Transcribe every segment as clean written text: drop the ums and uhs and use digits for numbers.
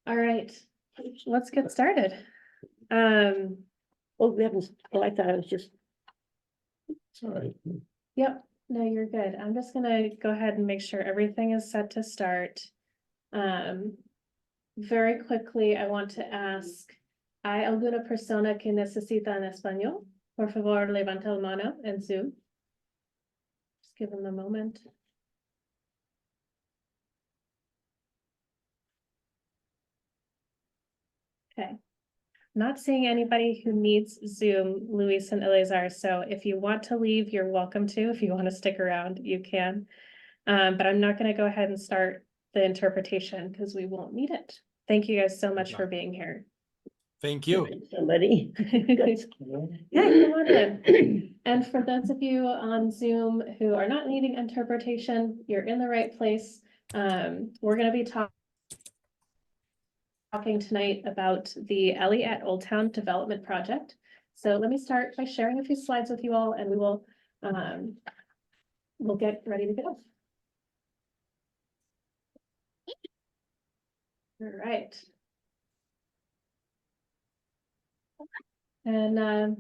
All right, let's get started. Oh, we haven't, oh, I thought I was just, It's all right. Yep, no, you're good. I'm just gonna go ahead and make sure everything is set to start. Very quickly, I want to ask, ¿hay alguna persona que necesita en español? Por favor, levanta la mano en Zoom. Just give them a moment. Okay. Not seeing anybody who needs Zoom, Luis and Eleazar, so if you want to leave, you're welcome to. If you want to stick around, you can. But I'm not going to go ahead and start the interpretation because we won't need it. Thank you guys so much for being here. Thank you. somebody. Yeah, come on in. And for those of you on Zoom who are not needing interpretation, you're in the right place. We're going to be talking tonight about the Ellie at Old Town Development Project. So let me start by sharing a few slides with you all, and we'll get ready to go. All right. And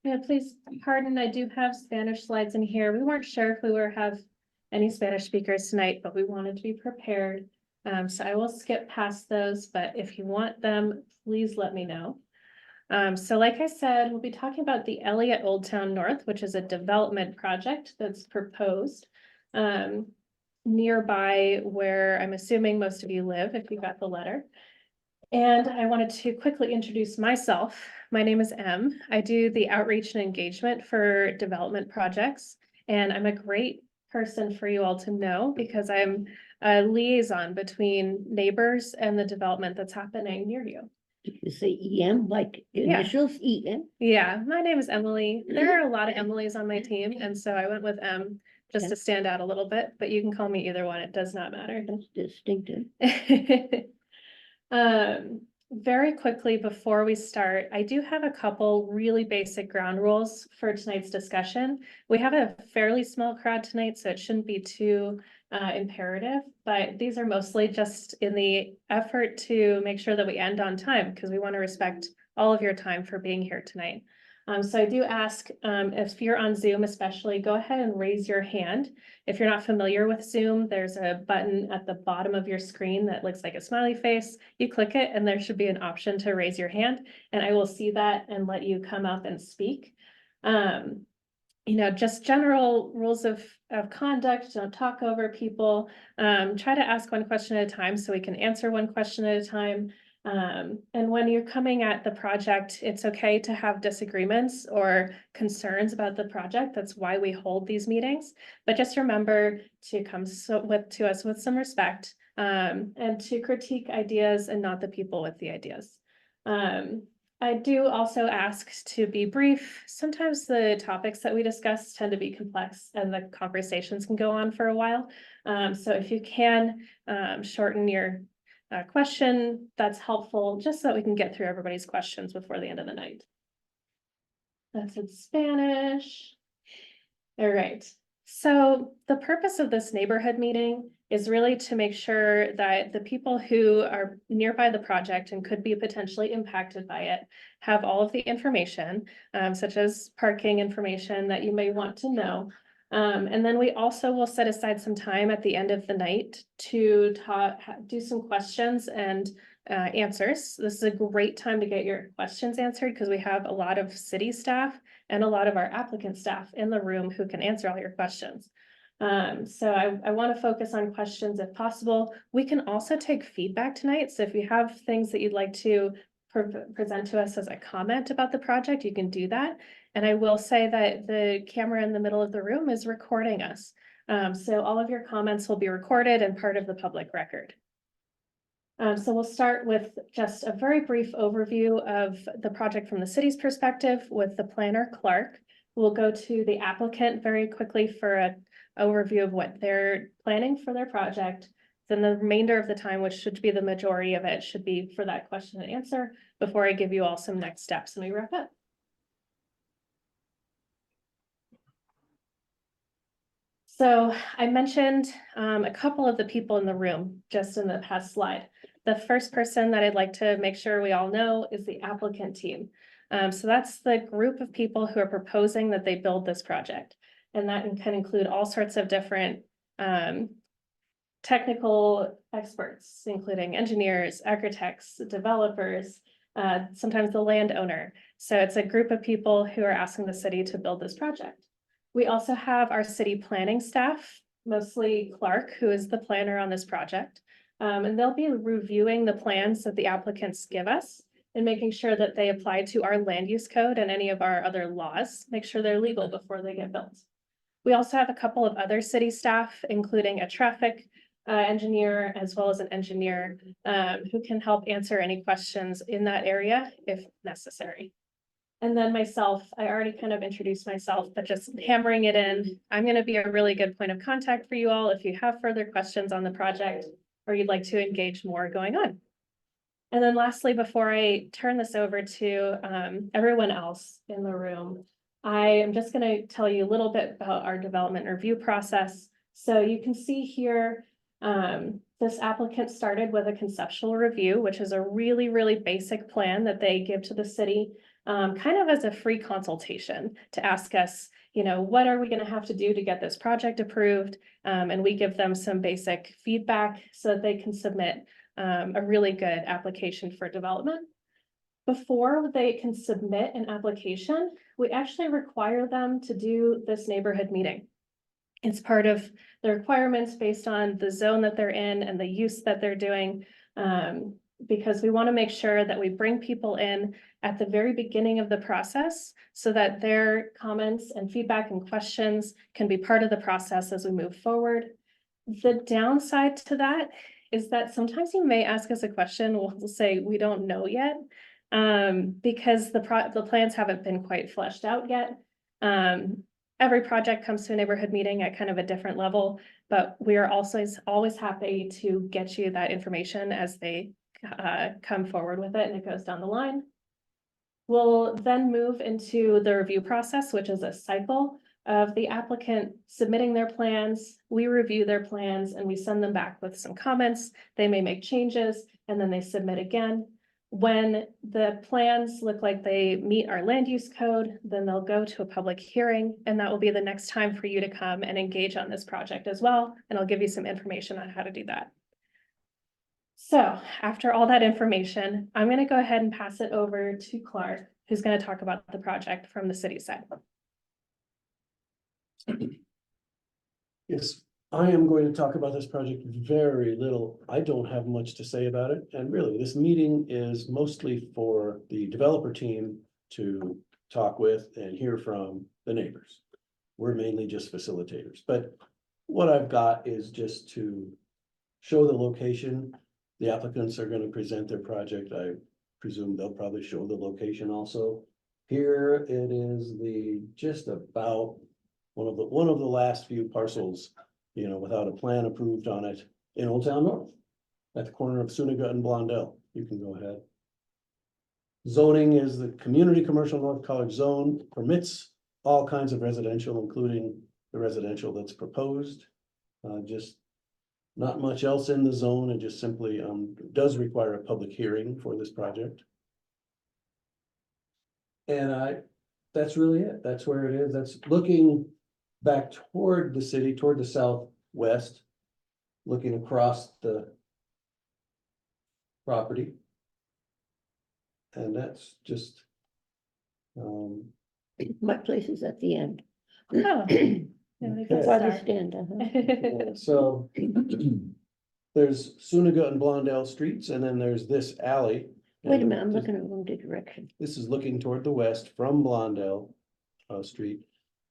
yeah, please pardon, I do have Spanish slides in here. We weren't sure if we were have any Spanish speakers tonight, but we wanted to be prepared. So I will skip past those, but if you want them, please let me know. So like I said, we'll be talking about the Ellie at Old Town North, which is a development project that's proposed nearby where I'm assuming most of you live, if you got the letter. And I wanted to quickly introduce myself. My name is Em. I do the outreach and engagement for development projects, and I'm a great person for you all to know because I'm a liaison between neighbors and the development that's happening near you. Did you say EM, like initials, EM? Yeah, my name is Emily. There are a lot of Emilys on my team, and so I went with M just Okay. to stand out a little bit, but you can call me either one. It does not matter. That's distinctive. Very quickly before we start, I do have a couple really basic ground rules for tonight's discussion. We have a fairly small crowd tonight, so it shouldn't be too imperative, but these are mostly just in the effort to make sure that we end on time because we want to respect all of your time for being here tonight. So I do ask if you're on Zoom especially, go ahead and raise your hand. If you're not familiar with Zoom, there's a button at the bottom of your screen that looks like a smiley face. You click it and there should be an option to raise your hand, and I will see that and let you come up and speak. You know, just general rules of conduct, don't talk over people. Try to ask one question at a time so we can answer one question at a time. And when you're coming at the project, it's okay to have disagreements or concerns about the project. That's why we hold these meetings. But just remember to come to us with some respect and to critique ideas and not the people with the ideas. I do also ask to be brief. Sometimes the topics that we discuss tend to be complex and the conversations can go on for a while. So if you can shorten your question, that's helpful, just so that we can get through everybody's questions before the end of the night. That's in Spanish. All right. So the purpose of this neighborhood meeting is really to make sure that the people who are nearby the project and could be potentially impacted by it have all of the information, such as parking information that you may want to know. And then we also will set aside some time at the end of the night to do some questions and answers. This is a great time to get your questions answered because we have a lot of city staff and a lot of our applicant staff in the room who can answer all your questions. So I want to focus on questions if possible. We can also take feedback tonight. So if you have things that you'd like to present to us as a comment about the project, you can do that. And I will say that the camera in the middle of the room is recording us. So all of your comments will be recorded and part of the public record. So we'll start with just a very brief overview of the project from the city's perspective with the planner, Clark. We'll go to the applicant very quickly for an overview of what they're planning for their project. Then the remainder of the time, which should be the majority of it, should be for that question and answer before I give you all some next steps and we wrap up. So I mentioned a couple of the people in the room just in the past slide. The first person that I'd like to make sure we all know is the applicant team. So that's the group of people who are proposing that they build this project. And that can include all sorts of different technical experts, including engineers, architects, developers, sometimes the landowner. So it's a group of people who are asking the city to build this project. We also have our city planning staff, mostly Clark, who is the planner on this project. And they'll be reviewing the plans that the applicants give us and making sure that they apply to our land use code and any of our other laws, make sure they're legal before they get built. We also have a couple of other city staff, including a traffic engineer, as well as an engineer who can help answer any questions in that area if necessary. And then myself, I already kind of introduced myself, but just hammering it in. I'm going to be a really good point of contact for you all if you have further questions on the project or you'd like to engage more going on. And then lastly, before I turn this over to everyone else in the room, I am just going to tell you a little bit about our development review process. So you can see here, this applicant started with a conceptual review, which is a really, really basic plan that they give to the city, kind of as a free consultation to ask us, you know, what are we going to have to do to get this project approved? And we give them some basic feedback so that they can submit a really good application for development. Before they can submit an application, we actually require them to do this neighborhood meeting. It's part of the requirements based on the zone that they're in and the use that they're doing. Because we want to make sure that we bring people in at the very beginning of the process so that their comments and feedback and questions can be part of the process as we move forward. The downside to that is that sometimes you may ask us a question, we'll say we don't know yet, because the plans haven't been quite fleshed out yet. Every project comes to a neighborhood meeting at kind of a different level, but we are also always happy to get you that information as they come forward with it and it goes down the line. We'll then move into the review process, which is a cycle of the applicant submitting their plans. We review their plans and we send them back with some comments. They may make changes and then they submit again. When the plans look like they meet our land use code, then they'll go to a public hearing, and that will be the next time for you to come and engage on this project as well. And I'll give you some information on how to do that. So after all that information, I'm going to go ahead and pass it over to Clark, who's going to talk about the project from the city side. Yes, I am going to talk about this project very little. I don't have much to say about it. And really, this meeting is mostly for the developer team to talk with and hear from the neighbors. We're mainly just facilitators, but what I've got is just to show the location. The applicants are going to present their project. I presume they'll probably show the location also. Here it is, just about one of the last few parcels, you know, without a plan approved on it in Old Town North at the corner of Suniga and Blondell. You can go ahead. Zoning is the community commercial North College zone, permits all kinds of residential, including the residential that's proposed. Just not much else in the zone. It just simply does require a public hearing for this project. And that's really it. That's where it is. That's looking back toward the city, toward the southwest, looking across the property. And that's just My place is at the end. Oh, yeah, we can Okay. Farther start. stand, yeah, so there's Suniga and Blondell streets, and then there's this alley. Wait a And minute, I'm just- looking in the wrong direction. This is looking toward the west from Blondell Street.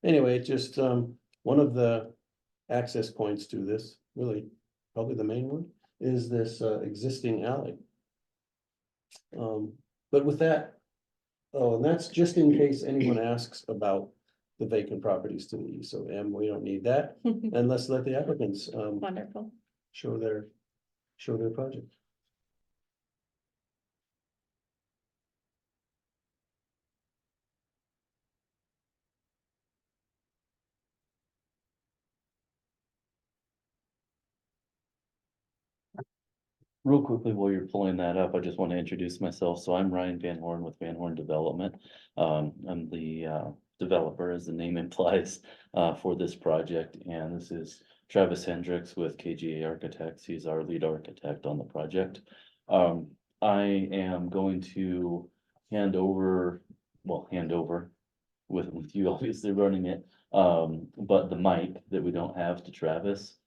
Anyway, just one of the access points to this, really, probably the main one, is this existing alley. But with that, oh, and that's just in case anyone asks about the vacant properties to the east. So we don't need that, and let's let the applicants Wonderful. show their project. Real quickly, while you're pulling that up, I just want to introduce myself. So I'm Ryan Van Horn with Van Horn Development. I'm the developer, as the name implies, for this project. And this is Travis Hendricks with KGA Architects. He's our lead architect on the project. I am going to hand over with you obviously running it, but the mic that we don't have to Travis.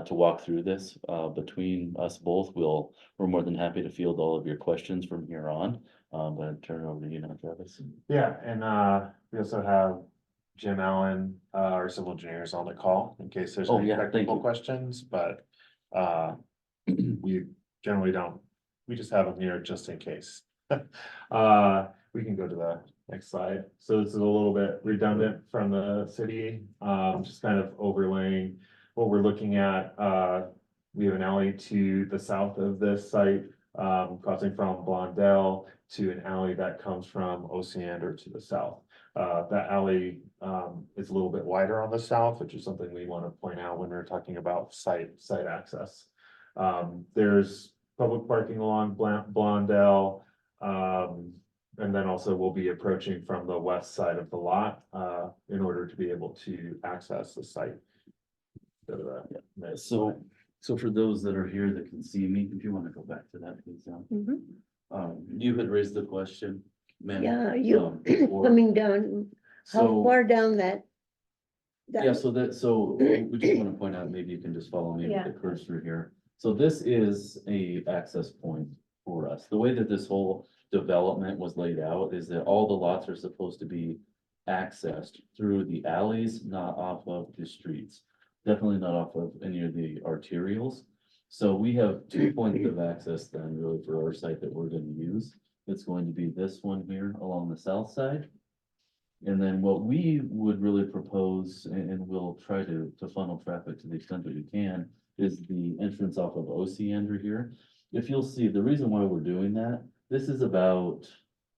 To walk through this, between us both, we're more than happy to field all of your questions from here on. But I'll turn it over to you now, Travis. Yeah, and we also have Jim Allen, our civil engineers on the call in case there's Oh, any yeah, thank technical you. questions, but we generally don't, we just have them here just in case. We can go to the next slide. So this is a little bit redundant from the city, just kind of overlaying what we're looking at. We have an alley to the south of this site, crossing from Blondell to an alley that comes from Oceander to the south. That alley is a little bit wider on the south, which is something we want to point out when we're talking about site access. There's public parking along Blondell, and then also we'll be approaching from the west side of the lot in order to be able to access the site. Go to the next slide. So for those that are here that can see me, if you want to go back to that, please, John. You had raised the question, ma'am. Yeah, you before. coming down, how So, far down that? yeah, so we just want to point out, maybe you can just follow me Yeah. with the cursor here. So this is a access point for us. The way that this whole development was laid out is that all the lots are supposed to be accessed through the alleys, not off of the streets. Definitely not off of any of the arterials. So we have 2 points of access then really for our site that we're going to use. It's going to be this one here along the south side. And then what we would really propose, and we'll try to funnel traffic to the extent that we can, is the entrance off of Oceander here. If you'll see, the reason why we're doing that, this is about,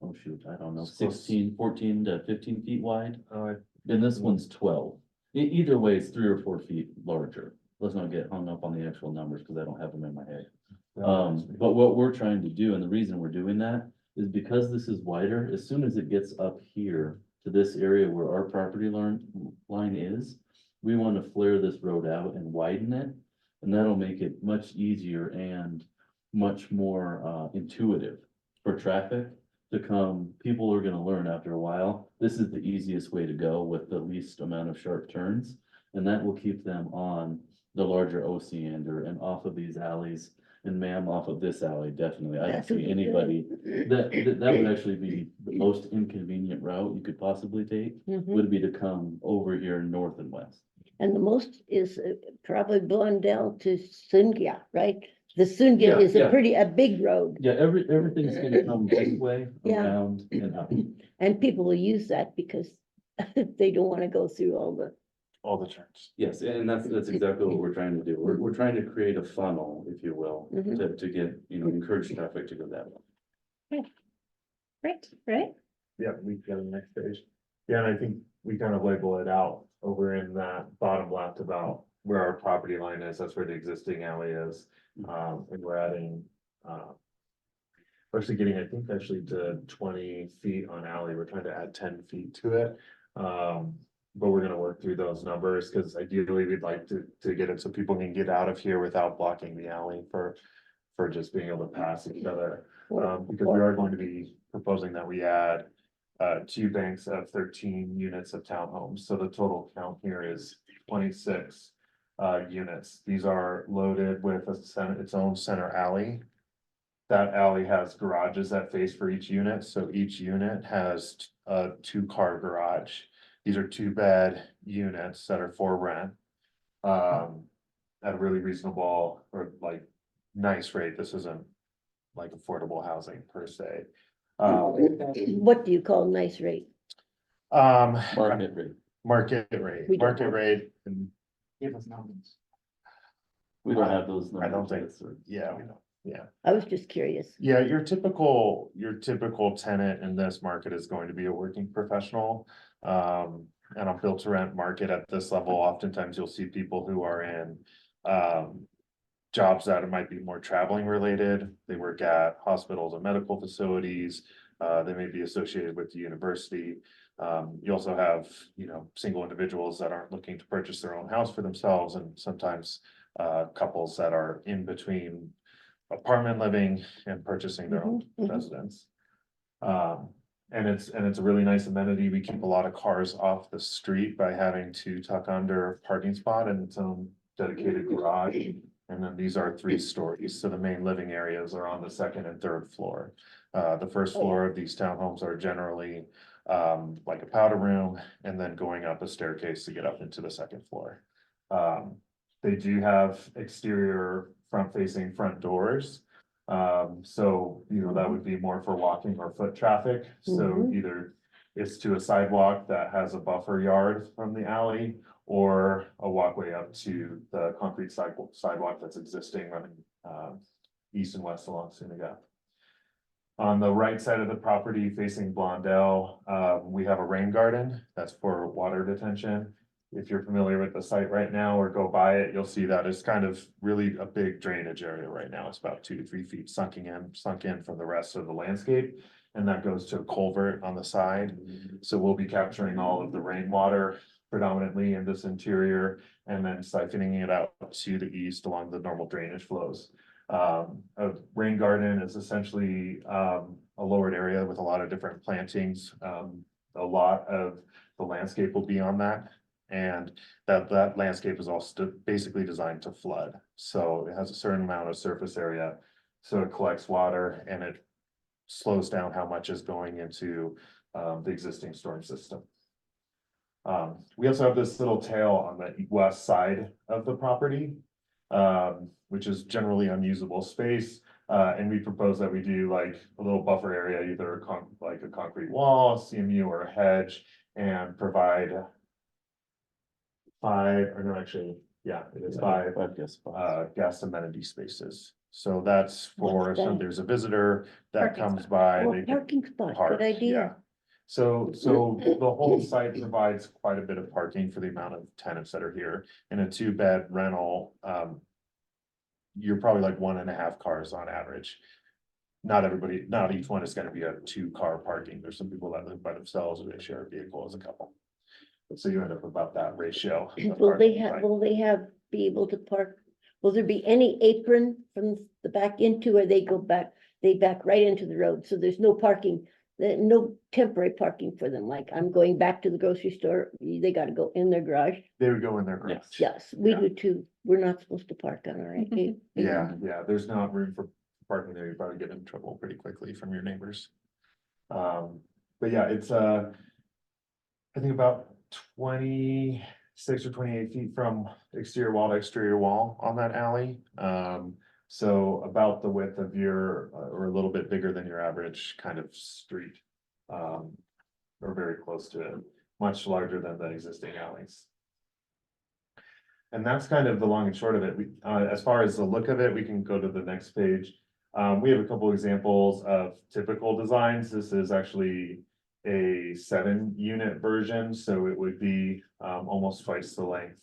oh shoot, I don't know, 14 to 15 feet wide. And this one's 12. Either way, it's 3 or 4 feet larger. Let's not get hung up on the actual numbers because I don't have them in my head. But what we're trying to do, and the reason we're doing that, is because this is wider, as soon as it gets up here to this area where our property line is, we want to flare this road out and widen it. And that'll make it much easier and much more intuitive for traffic to come. People are gonna learn after a while, this is the easiest way to go with the least amount of sharp turns. And that will keep them on the larger Oceander and off of these alleys. And ma'am, off of this alley, definitely. I don't That would see be anybody, good. that would actually be the most inconvenient route you could possibly take, Mhm. would be to come over here north and west. And the most is probably Blondell to Sungia, right? The Sungia Yeah, is yeah. a big road, Yeah, everything's gonna come this way, Yeah. around and up. and people will use that because they don't want to go through all the. All the turns. Yes, and that's exactly what we're trying to do. We're trying to create a funnel, if you will, Mhm. to get, encourage traffic to go that way. Great, ready? Yeah, we go to the next page. Yeah, and I think we kind of label it out over in that bottom left about where our property line is. That's where the existing alley is. And we're adding, we're actually getting, I think, actually to 20 feet on alley. We're trying to add 10 feet to it. But we're gonna work through those numbers because ideally we'd like to get it so people can get out of here without blocking the alley for just being able to pass each other. Because we are going to be proposing that we add 2 banks of 13 units of townhomes. So the total count here is 26 units. These are loaded with its own center alley. That alley has garages that face for each unit. So each unit has a 2-car garage. These are 2-bed units that are for rent. At a really reasonable or like nice rate. This isn't like affordable housing per se. What do you call nice rate? Market rate. Market rate, We don't market have- rate, and Give us numbers. We don't have those I don't numbers. think, yeah, we don't, yeah. I was just curious. Yeah, your typical tenant in this market is going to be a working professional. And a built to rent market at this level, oftentimes you'll see people who are in jobs that might be more traveling related. They work at hospitals and medical facilities. They may be associated with the university. You also have, you know, single individuals that aren't looking to purchase their own house for themselves, and sometimes couples that are in between apartment living and purchasing their own Mhm, mhm. residence. And it's a really nice amenity. We keep a lot of cars off the street by having to tuck under a parking spot and its own dedicated garage. And then these are 3 stories, so the main living areas are on the 2nd and 3rd floor. The first Oh, yeah. floor of these townhomes are generally like a powder room, and then going up a staircase to get up into the 2nd floor. They do have exterior front-facing front doors. So, you know, that would be more for walking or foot traffic, so Mhm. either it's to a sidewalk that has a buffer yard from the alley, or a walkway up to the concrete sidewalk that's existing running east and west along Sunaga. On the right side of the property facing Blondell, we have a rain garden that's for water detention. If you're familiar with the site right now or go by it, you'll see that it's kind of really a big drainage area right now. It's about 2 to 3 feet sunk in from the rest of the landscape. And that goes to a culvert on the side. So we'll be capturing all of the rainwater predominantly in this interior, and then siphoning it out to the east along the normal drainage flows. A rain garden is essentially a lowered area with a lot of different plantings. A lot of the landscape will be on that. And that landscape is also basically designed to flood. So it has a certain amount of surface area. So it collects water and it slows down how much is going into the existing storm system. We also have this little tail on the west side of the property, which is generally unusable space. And we propose that we do like a little buffer area, either like a concrete wall, CMU, or a hedge, and provide 5, or no, actually, yeah, it is 5 I guess. spots. guest amenity spaces. So that's for What's if that? there's a visitor that Parking comes spot. by. Oh, they can parking spot, park, good idea. yeah. So the whole site provides quite a bit of parking for the amount of tenants that are here. In a 2-bed rental, you're probably like 1.5 cars on average. Not each one is gonna be a 2-car parking. There's some people that live by themselves or they share a vehicle as a couple. So you end up about that ratio. of parking, right? Will they have, be able to park? Will there be any apron from the back into, or they back right into the road, so there's no parking, no temporary parking for them, like I'm going back to the grocery store, they gotta go in their garage? They would go in their garage. Yes, we Yeah. do too, we're not supposed to park on our. Yeah, there's not room for parking there. You probably get in trouble pretty quickly from your neighbors. But yeah, it's I think about 26 or 28 feet from exterior wall to exterior wall on that alley. So about the width of your, or a little bit bigger than your average kind of street. Or very close to it, much larger than the existing alleys. And that's kind of the long and short of it. We, as far as the look of it, we can go to the next page. We have a couple examples of typical designs. This is actually a 7-unit version, so it would be almost twice the length.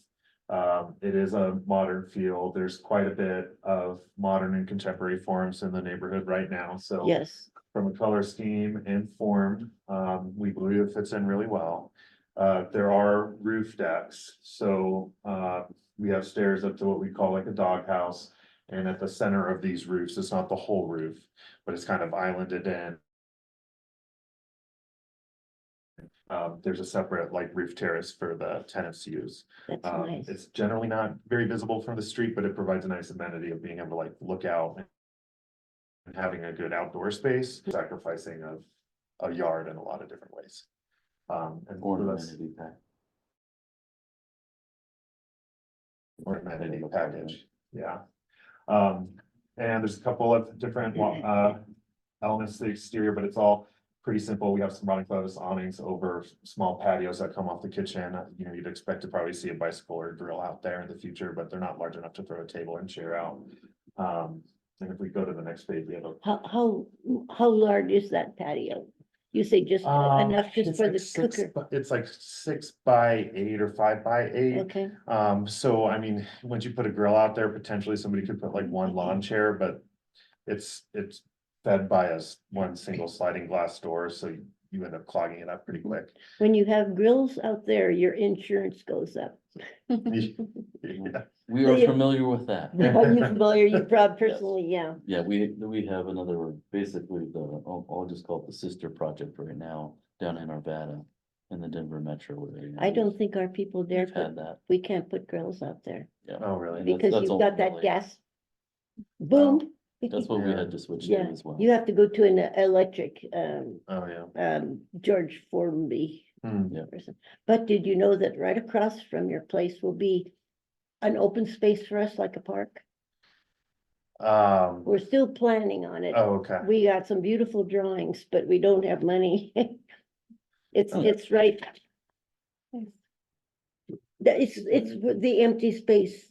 It is a modern feel. There's quite a bit of modern and contemporary forms in the neighborhood right now, so. Yes, From a color scheme and form, we believe it fits in really well. There are roof decks, so we have stairs up to what we call like a doghouse. And at the center of these roofs, it's not the whole roof, but it's kind of islanded in. There's a separate like roof terrace for the tenants to use. that's nice. It's generally not very visible from the street, but it provides a nice amenity of being able to like look out and having a good outdoor space, sacrificing of a yard in a lot of different ways. And Or so an that's amenity pack. or amenity package, yeah. And there's a couple of different elements to the exterior, but it's all pretty simple. We have some rotting clothes awnings over small patios that come off the kitchen. You know, you'd expect to probably see a bicycle or a grill out there in the future, but they're not large enough to throw a table and chair out. And if we go to the next page, we have a How large is that patio? You say just enough just It's for like the 6 cooker, by- It's like 6x8 or 5x8. okay? So I mean, once you put a grill out there, potentially somebody could put like one lawn chair, but it's fed by one single sliding glass door, so you end up clogging it up pretty quick. When you have grills out there, your insurance goes up. Yeah. We are Yeah. familiar with that. Are you familiar? You probably personally, yeah. Yeah, we have another, basically I'll just call it the sister project right now, down in Arvada, in the Denver metro area. I don't think our people dare We've put, had that, we can't put grills out there yeah. Oh, really? And that's- because that's you've got that ultimately- gas. Boom. That's what we Yeah. had to switch to Yeah, as well. you have to go to an electric, Oh, yeah. George Formby Hmm. person. But did you know that right across from your place will be an open space for us like a park? We're still planning on it. Oh, okay. We got some beautiful drawings, but we don't have money. It's right. It's the empty space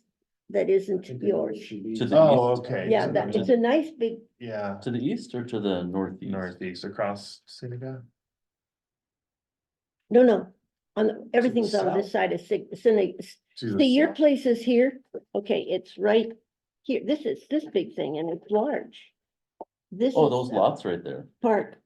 that isn't yours. To the Oh, east, okay. Yeah, So that, the- it's a nice big, Yeah, to the east or to the northeast? northeast across Seneca. no, everything's on this south. side of To the See, your south. place is here, okay, it's right here, this is this big thing and it's large. This Oh, is those a lots right there. Park,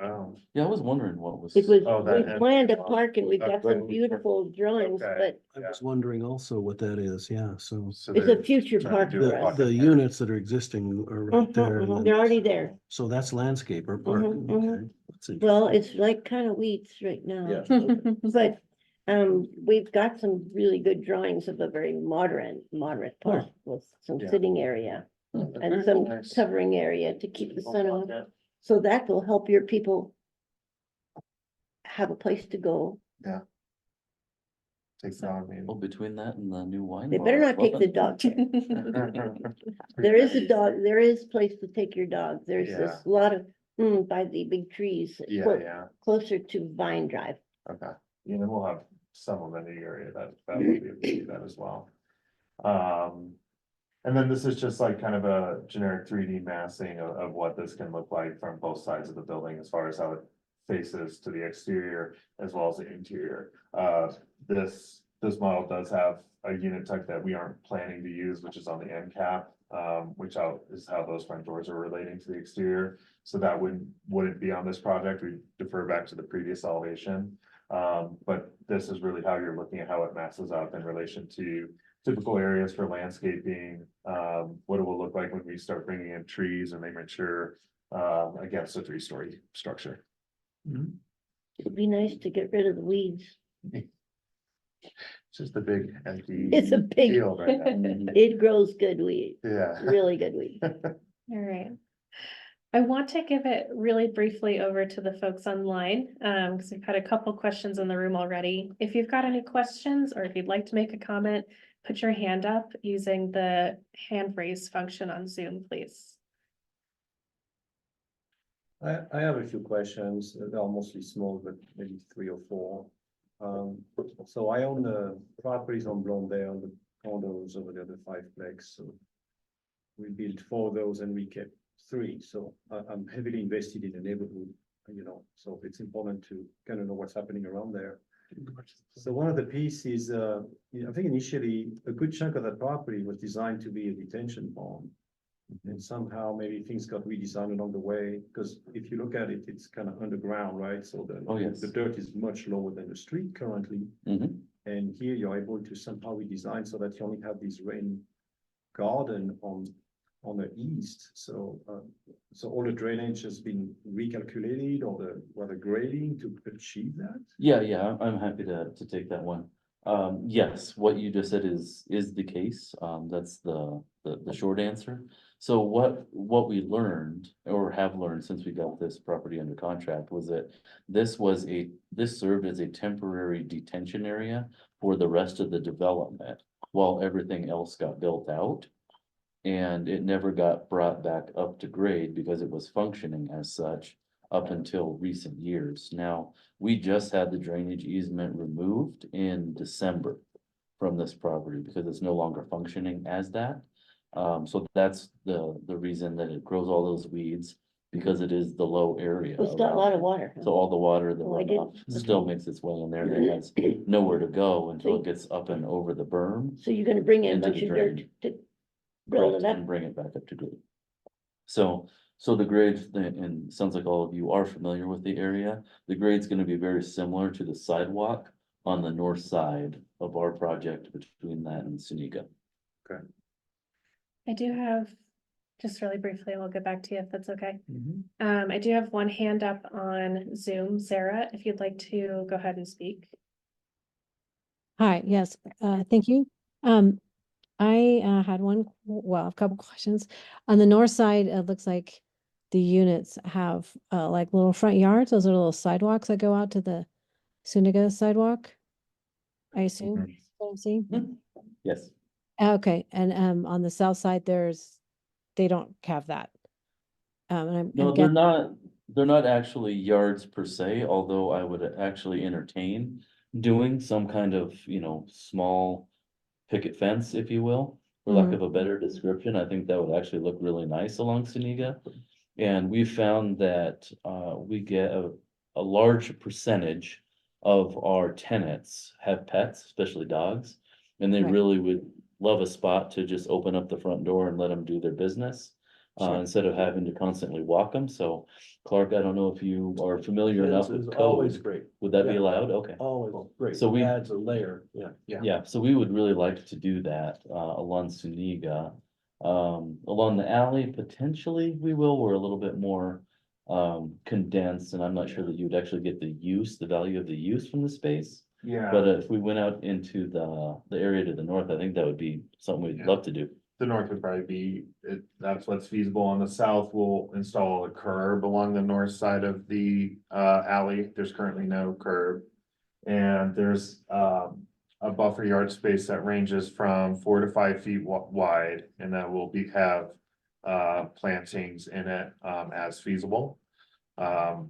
Oh, Yeah, I was wondering what was. it was, Oh, that we end. planned a park and we've got some Okay. beautiful drawings, Okay. but I was wondering also what that is, yeah, so. so it's a they're future trying to park do for a us. The units that are existing are right there. and then- They're already there, So that's landscape or park, Mhm, mhm. okay. That's interesting. well, it's like kind of weeds right now. But, we've got some really good drawings of a very moderate park with some Yeah. sitting area. Hmm. And some nice. covering area to keep the sun on. So that will help your people have a place to go. Takes it on, Well, between that and the new wine. They bar better up not take the Fluffin'. dog there. maybe. There is a dog, there is place to take your dog. There's Yeah. this lot of, by the big trees. Yeah, Closer to Vine Drive. okay. Yeah, and we'll have some in the area that will be able to do that as well. And then this is just like kind of a generic 3D massing of what this can look like from both sides of the building as far as how it faces to the exterior as well as the interior. This model does have a unit type that we aren't planning to use, which is on the end cap, is how those front doors are relating to the exterior. So that wouldn't be on this project. We defer back to the previous elevation. But this is really how you're looking at how it masses up in relation to typical areas for landscaping, what it will look like when we start bringing in trees and they mature against a 3-story structure. It'd be nice to get rid of the weeds. It's just a big empty It's a big, field right now. it grows good weed, Yeah. really good weed. All right. I want to give it really briefly over to the folks online, because we've had a couple questions in the room already. If you've got any questions, or if you'd like to make a comment, put your hand up using the hand raise function on Zoom, please. I have a few questions. They are mostly small, but maybe 3 or 4. So I own the properties on Blondale, the condos over there, the 5-plex. So we built 4 of those and we kept 3. So I'm heavily invested in the neighborhood, so it's important to kind of know what's happening around there. So one of the pieces, I think initially a good chunk of that property was designed to be a detention pond. And somehow maybe things got redesigned along the way, because if you look at it, it's kind of underground, right? So Oh, yes. the dirt is much lower than the street currently. Mhm. And here you're able to somehow redesign so that you only have this rain garden on the east. So all the drainage has been recalculated or the grading to achieve that? Yeah, I'm happy to take that one. Yes, what you just said is the case. That's the short answer. So what we learned or have learned since we got this property under contract was that this served as a temporary detention area for the rest of the development while everything else got built out. And it never got brought back up to grade because it was functioning as such up until recent years. Now, we just had the drainage easement removed in December from this property because it's no longer functioning as that. So that's the reason that it grows all those weeds. because it is the low area. It's got a around lot of it. water. huh? So all the water that Oh, I runoff didn't- still makes its way in there, and it has nowhere to go until it gets up and over the berm. So you're gonna bring in And a then bunch of drain. dirt to build Correct, it up? and bring it back up to grade. So the grade, and it sounds like all of you are familiar with the area, the grade's gonna be very similar to the sidewalk on the north side of our project between that and Suniga. I do have, just really briefly, we'll get back to you if that's okay. I do have one hand up on Zoom. Sarah, if you'd like to go ahead and speak. Hi, yes, thank you. I had a couple questions. On the north side, it looks like the units have like little front yards. Those are little sidewalks that go out to the Suniga sidewalk. I assume, Mhm. that's what I'm seeing. Yes, Okay, and on the south side, they don't have that. And I'm no, guessing. they're not actually yards per se, although I would actually entertain doing some kind of, small picket fence, if you will, for lack of a better description. I think that would actually look really nice along Suniga. And we found that we get a large percentage of our tenants have pets, especially dogs. And they Right. really would love a spot to just open up the front door and let them do their business. Sure. Instead of having to constantly walk them. So Clark, I don't know if you are familiar enough Fence with is always code. great, Would that be Yeah. allowed? Okay. always great. So we- Adds a layer, yeah. Yeah, so we would really like to do that along Suniga. Along the alley, potentially we will, we're a little bit more condensed, and I'm not sure that you'd actually get the value of the use from the space. Yeah. But if we went out into the area to the north, I think that would be something we'd Yeah. love to do. The north would probably be, that's what's feasible. On the south, we'll install a curb along the north side of the alley. There's currently no curb. And there's a buffer yard space that ranges from 4 to 5 feet wide, and that will have plantings in it as feasible.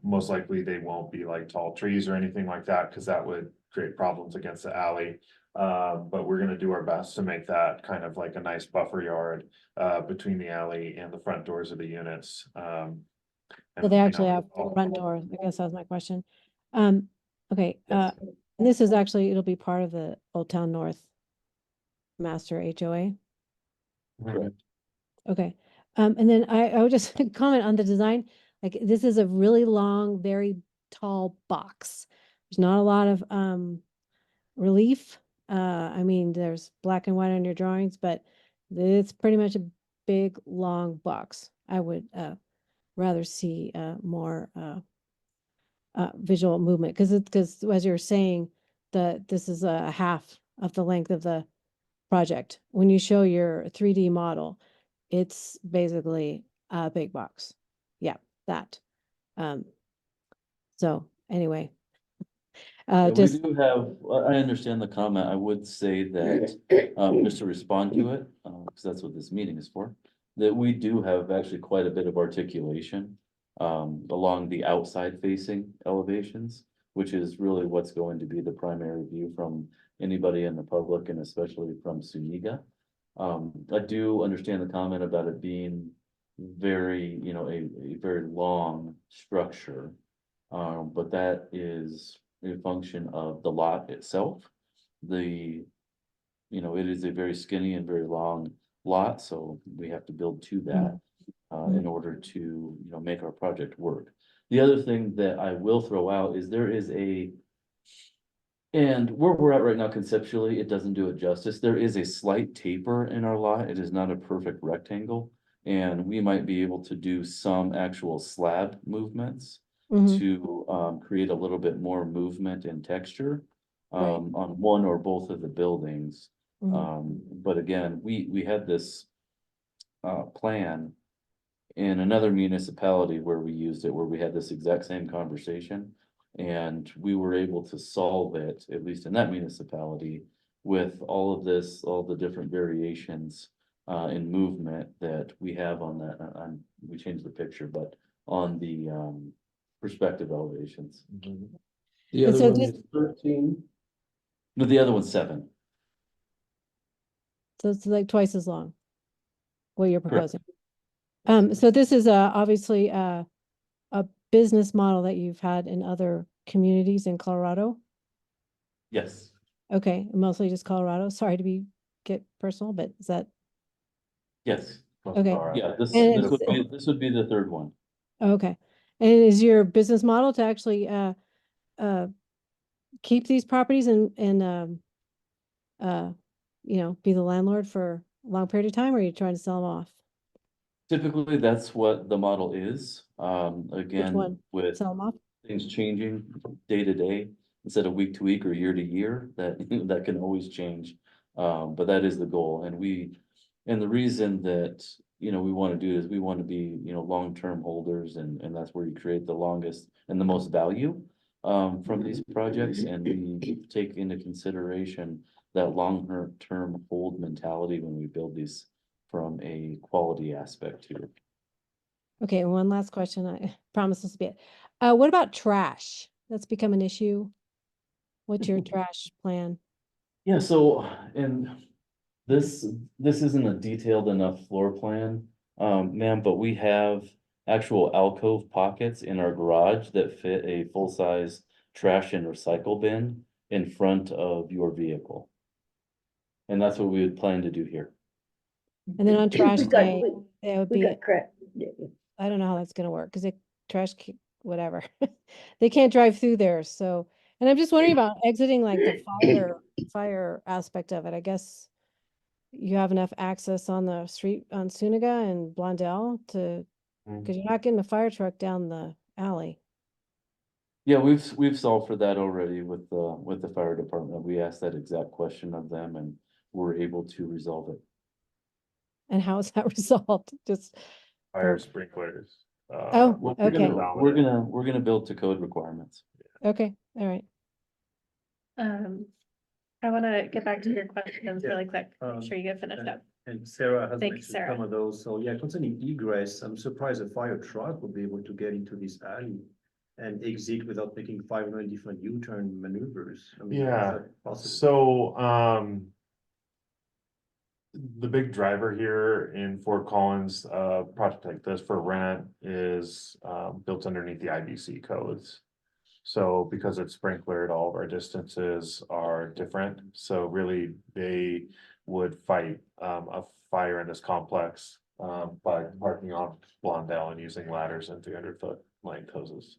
Most likely they won't be like tall trees or anything like that, because that would create problems against the alley. But we're gonna do our best to make that kind of like a nice buffer yard between the alley and the front doors of the units. So they actually have front doors. I guess that was my question. Okay, Yes. and this is actually, it'll be part of the Old Town North Master HOA. Correct. Okay, and then I would just comment on the design, like, this is a really long, very tall box. There's not a lot of, relief. I mean, there's black and white on your drawings, but it's pretty much a big, long box. I would, rather see, more, visual movement, because as you're saying, this is a half of the length of the project. When you show your 3D model, it's basically a big box. Yeah, that. So anyway. Yeah, we Just, do have, I understand the comment. I would say that, just to respond to it, because that's what this meeting is for. That we do have actually quite a bit of articulation, along the outside facing elevations. Which is really what's going to be the primary view from anybody in the public and especially from Suniga. I do understand the comment about it being very, a very long structure. But that is a function of the lot itself. It is a very skinny and very long lot, so we have to build to that in order to, make our project work. The other thing that I will throw out is and where we're at right now conceptually, it doesn't do it justice. There is a slight taper in our lot. It is not a perfect rectangle. And we might be able to do some actual slab movements mhm, to create a little bit more movement and texture Right. on one or both of the buildings. mhm. But again, we had this plan in another municipality where we used it, where we had this exact same conversation. And we were able to solve it, at least in that municipality, with all of this, all the different variations in movement that we have on that, we changed the picture, but on the perspective elevations. The And other so one this- is 13. No, the other one's 7. So it's like twice as long. What you're Correct. proposing. So this is obviously a business model that you've had in other communities in Colorado? Yes, Okay, mostly just Colorado. Sorry to get personal, but is that, yes, okay, yeah, And this would be the third one. okay. And is your business model to actually keep these properties and uh, be the landlord for a long period of time, or are you trying to sell them off? Typically, that's what the model is, Which again, one? with Sell them off? things changing day to day instead of week to week or year to year, that that can always change. But that is the goal, and the reason that, we want to do is we want to be, long-term holders, and that's where you create the longest and the most value from these projects, and we take into consideration that long-term hold mentality when we build these from a quality aspect too. Okay, and one last question. I promise this will be it. What about trash? That's become an issue. What's your trash plan? Yeah, so, and this isn't a detailed enough floor plan, ma'am, but we have actual alcove pockets in our garage that fit a full-size trash and recycle bin in front of your vehicle. And that's what we would plan to do here. And then on trash We got- day, we- it would We be, got crap. I don't know how that's gonna work, because whatever. They can't drive through there, so, and I'm just wondering about exiting like the fire aspect of it. I guess you have enough access on the street on Suniga and Blondell because you're not getting a fire truck down the alley. Yeah, we've solved for that already with the fire department. We asked that exact question of them and we're able to resolve it. And how is that resolved? Just, Fire sprinklers. Oh, Well, okay. We're gonna build to code requirements. okay, all right. I wanna get back to your questions Yeah, really quick, make um, sure you get finished up. And Sarah has Thank you, mentioned Sarah. some of those, so yeah, concerning egress, I'm surprised a fire truck would be able to get into this alley. And exit without making 500 different U-turn maneuvers. I mean, is Yeah, that possible? so, the big driver here in Fort Collins, project like this for rent is, built underneath the IBC codes. So because it's sprinklered, all of our distances are different, so really they would fight, a fire in this complex, by parking on Blondell and using ladders and 300-foot length hoses.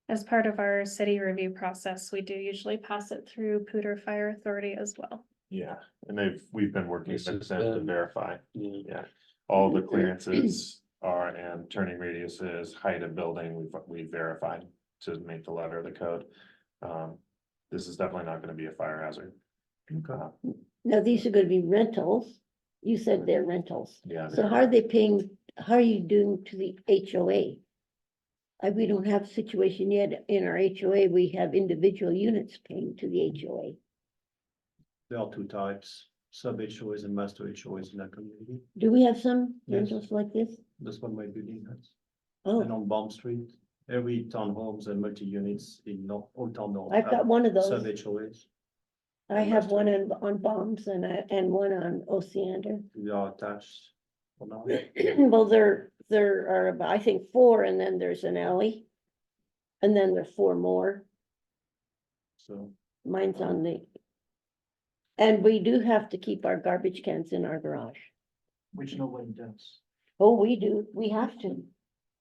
As part of our city review process, we do usually pass it through Poudre Fire Authority as well. Yeah, and we've been working This with has them to been- verify, Yeah. yeah. All the clearances are, and turning radiuses, height of building, we verified to make the letter of the code. This is definitely not gonna be a fire hazard. Now, these are gonna be rentals. You said they're rentals. Yeah. So how are they paying, how are you doing to the HOA? We don't have a situation yet in our HOA, we have individual units paying to the HOA. There are two types, sub HOAs and master HOAs in that community. Do we have some Yes. rentals like this? That's what my building has. And Oh, on Baum Street, every townhomes and multi-units in Old Town North. I've got one of Sub those. HOAs, I have one on Bombs and one on Oceander. they are attached for now. Well, there are about, I think, 4, and then there's an alley. And then there's 4 more. So, Mine's on the. And we do have to keep our garbage cans in our garage. Which nobody does, Oh, we do, we have to.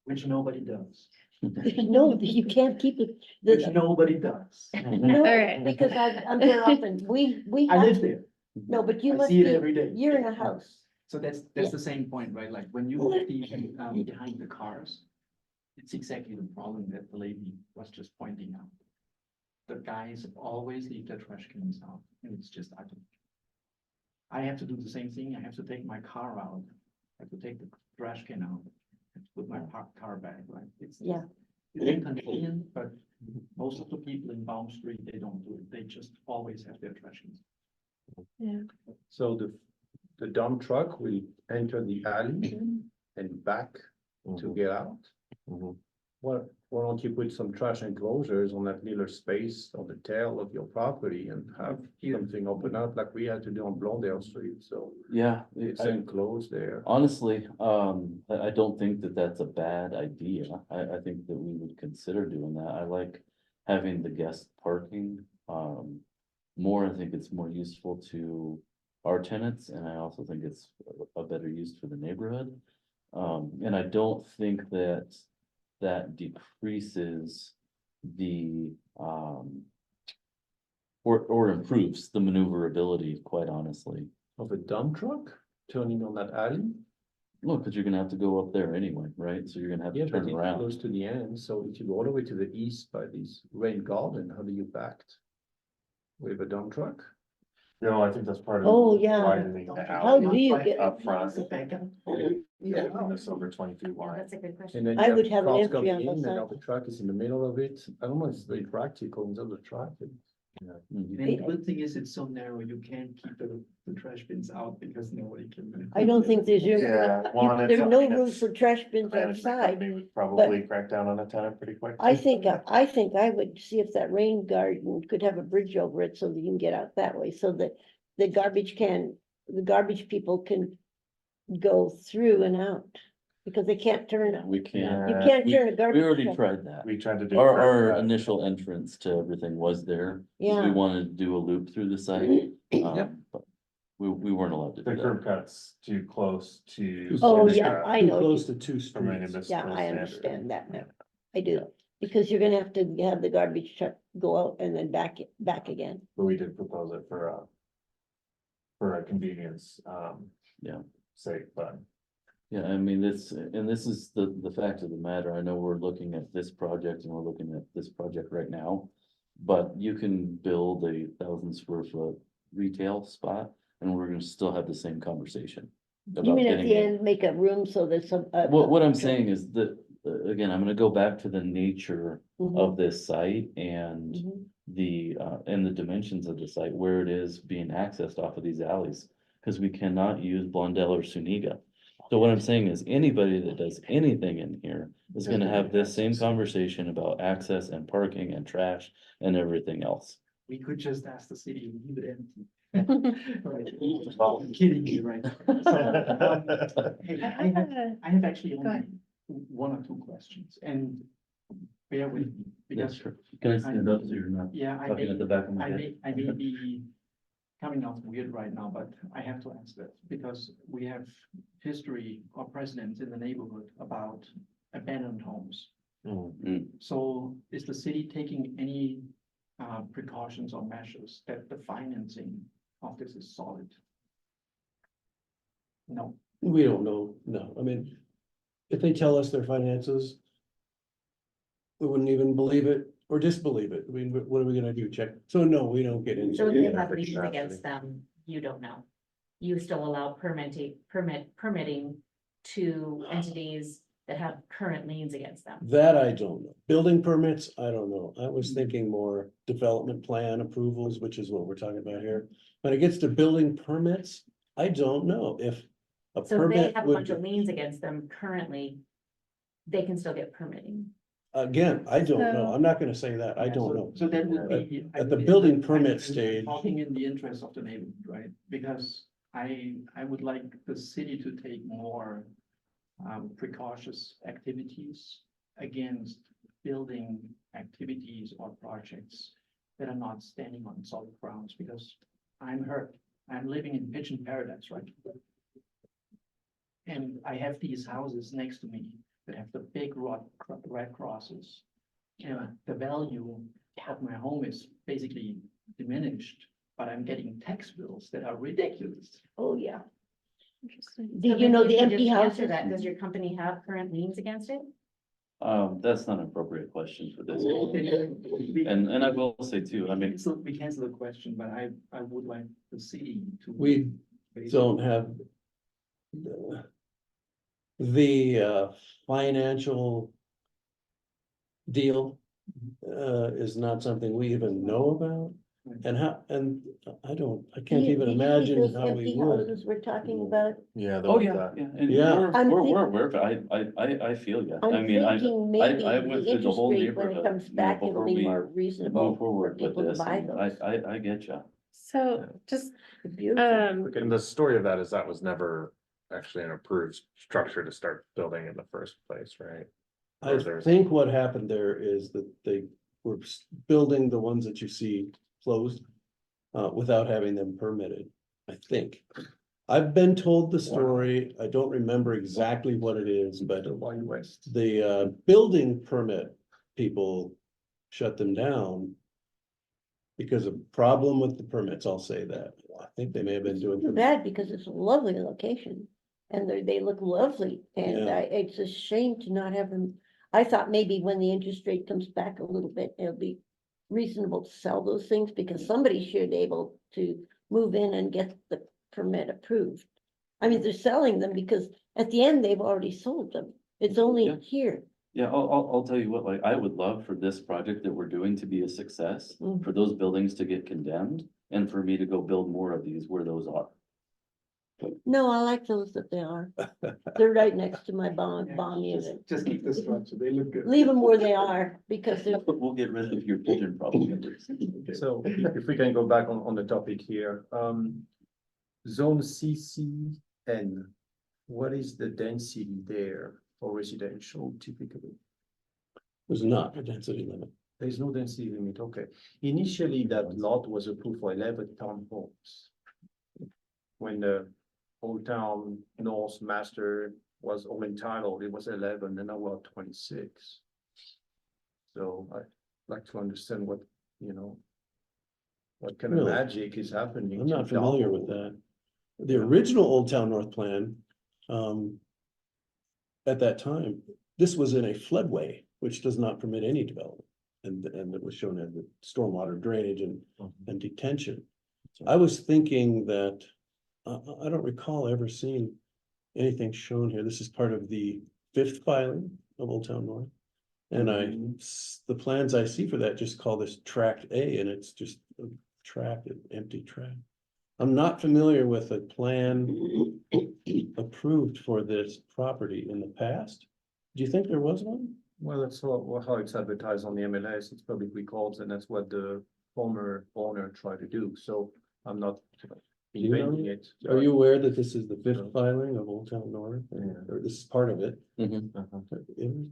which nobody does, No, you can't keep it. which nobody does. No, Alright. because I'm there often, we I have, live there, no, but you I must see it be, every day. you're in a house. So that's Yeah. the same point, right? Like when you see behind the cars, it's exactly the problem that the lady was just pointing out. The guys always leave their trash cans out, and it's just ugly. I have to do the same thing. I have to take my car out. I have to take the trash can out. I have to put my car back, right? Yeah. It's inconvenient, but most of the people in Baum Street, they don't do it. They just always have their trash cans. so the dump truck will enter the alley and back to get out. Mhm. why don't you put some trash enclosures on that little space on the tail of your property and have something open up like we had to do on Blondale Street, so Yeah, it's I- enclosed there. honestly, I don't think that that's a bad idea. I think that we would consider doing that. I like having the guest parking. More, I think it's more useful to our tenants, and I also think it's a better use for the neighborhood. And I don't think that that decreases the, or improves the maneuverability, quite honestly. Of a dump truck turning on that alley? Look, because you're gonna have to go up there anyway, right? So you're gonna have Yeah, to but turn it's around. close to the end, so if you go all the way to the east by this rain garden, how do you back? With a dump truck? No, I think that's part of. Oh, yeah. Widening the How alley do you get, up front. Yeah. This over 20 feet wide. That's a good And question. then I you would have have an cars entry coming on the in, and side. the truck is in the middle of it. I don't know if it's very practical in terms of traffic. Mhm. And the good thing is it's so narrow, you can't keep the trash bins out because nobody can. I don't think there's room, Yeah, well, and it's there's no something room that's- for trash bins Management outside. company would probably crack down on a tenant pretty quick. I think I would see if that rain garden could have a bridge over it so that you can get out that way, so that the garbage people can go through and out. Because they can't turn, We can't, you can't we- turn a we garbage already truck. tried that. We tried to do. Our initial entrance to everything was there. 'Cause we Yeah. wanted to do a loop through the site. But we weren't allowed to The do curb that. cuts too close to. Oh, standard, yeah, I Too know. close to two for many streets. municipal Yeah, I standards. understand that now. I do, because you're gonna have to have the garbage truck go out and then back again. But we did propose it for a convenience, Yeah. sake, but Yeah, I mean, this is the fact of the matter. I know we're looking at this project and we're looking at this project right now. But you can build a 1,000 square foot retail spot and we're gonna still have the same conversation. about Even at getting the it. end, make a room so there's some. What I'm saying is that, again, I'm gonna go back to the nature Mhm, of this site and mhm. and the dimensions of the site, where it is being accessed off of these alleys. Cause we cannot use Blondell or Suniga. So what I'm saying is anybody that does anything in here is gonna have this same conversation about access and parking and trash and everything else. We could just ask the city to leave it empty. Right. Well, I'm kidding you, right? So, hey, I have actually Go only ahead. one or two questions, and bear with me, That's because, true. Can I stand up so you're not yeah, talking at the back of my head? I may be coming off weird right now, but I have to ask that, because we have history or precedents in the neighborhood about abandoned homes. So is the city taking any precautions or measures that the financing of this is solid? No, We don't know, no, I mean, if they tell us their finances. We wouldn't even believe it or disbelieve it. I mean, what are we gonna do? Check? So no, we don't get into. So if you it. have liens against them, you don't know. You still allow permitting to entities that have current liens against them. That I don't know. Building permits, I don't know. I was thinking more development plan approvals, which is what we're talking about here. When it gets to building permits, I don't know if a So if they permit have a would, bunch of liens against them currently, they can still get permitting. again, I don't know. So- I'm not gonna say that. I Yeah, don't so- know. So that would be. I At the would- building permit I'm stage. Talking in the interest of the neighborhood, right? Because I would like the city to take more precautious activities against building activities or projects that are not standing on solid grounds, because I'm hurt. I'm living in pigeon paradise, right? And I have these houses next to me that have the big red crosses. And the value of my home is basically diminished, but I'm getting tax bills that are ridiculous. Oh, yeah. Interesting. Do So you know maybe the you could empty just answer houses? that. Does your company have current liens against it? That's not an appropriate question for this. We And I will say too, I mean, cancel the question, but I would like the city to. We don't have. The financial. Deal is not something we even know about. And I can't Did you even see imagine those how we empty would. houses we're talking about? Yeah. Oh, yeah, yeah, and Yeah. I'm we're think- aware, but I feel you. I I'm mean, thinking maybe I the went through the interest whole rate when it neighborhood, comes you know, back, it'll before be we more reasonable move for forward with people to this, buy and those. I get you. So just, Beautiful. And the story of that is that was never actually an approved structure to start building in the first place, right? I Or there's- think what happened there is that they were building the ones that you see closed. Without having them permitted, I think. I've been told the story, I don't remember exactly what it is, but The Wild West. the building permit people shut them down. Because of problem with the permits, I'll say that. I think they may have been doing. Too bad because it's a lovely location and they look lovely and Yeah. it's a shame to not have them. I thought maybe when the interest rate comes back a little bit, it'll be reasonable to sell those things because somebody should be able to move in and get the permit approved. I mean, they're selling them because at the end, they've already sold them. It's only Yeah. here. Yeah, I'll tell you what, like, I would love for this project that we're doing to be a success, Mm. for those buildings to get condemned, and for me to go build more of these where those are. No, I like those that they are. They're right next to my bomb unit. Just keep the structure, they look good. Leave them where they are because they're, But we'll get rid of your pigeon problem. So if we can go back on the topic here, zone CCN, what is the density there for residential typically? There's not a density limit. There is no density limit, okay. Initially, that lot was approved for 11 townhomes. When the Old Town North Master was all entitled, it was 11, and now we're at 26. So I'd like to understand what, what kind of Really? magic is happening. I'm to not familiar with double- that. The original Old Town North plan, at that time, this was in a floodway, which does not permit any development. And it was shown as the stormwater drainage and detention. I was thinking that, I don't recall ever seeing anything shown here. This is part of the 5th filing of Old Town North. And the plans I see for that just call this tract A, and it's just a tract, an empty tract. I'm not familiar with a plan approved for this property in the past. Do you think there was one? Well, that's how it's advertised on the MLS, it's public records, and that's what the former owner tried to do, so I'm not you know? inventing it. Are you aware that this is the 5th filing of Old Town North, Yeah. or this is part of it? Mhm.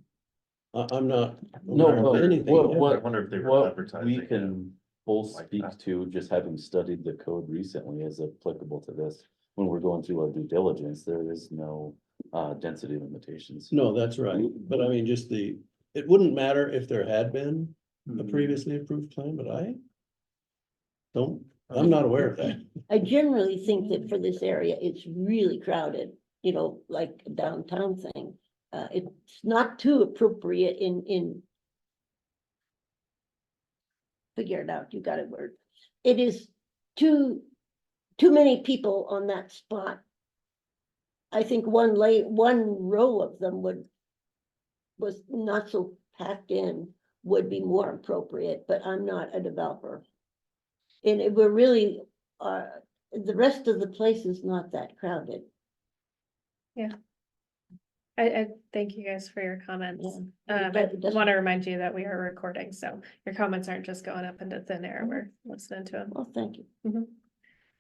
I'm not. No, aware of but anything. I wonder if they were what advertising we it can both like speak that. to, just having studied the code recently as applicable to this. When we're going through our due diligence, there is no density limitations. No, that's right, but I mean, just it wouldn't matter if there had been a Mhm. previously approved plan, but I'm not aware of that. I generally think that for this area, it's really crowded, like a downtown thing. It's not too appropriate in. Figure it out, you got a word. It is too many people on that spot. I think one row of them was not so packed in, would be more appropriate, but I'm not a developer. And we're really, the rest of the place is not that crowded. I thank you guys for your comments. Yeah. I want to remind you that we are recording, so your comments aren't just going up into thin air, we're listening to them. Well, thank you.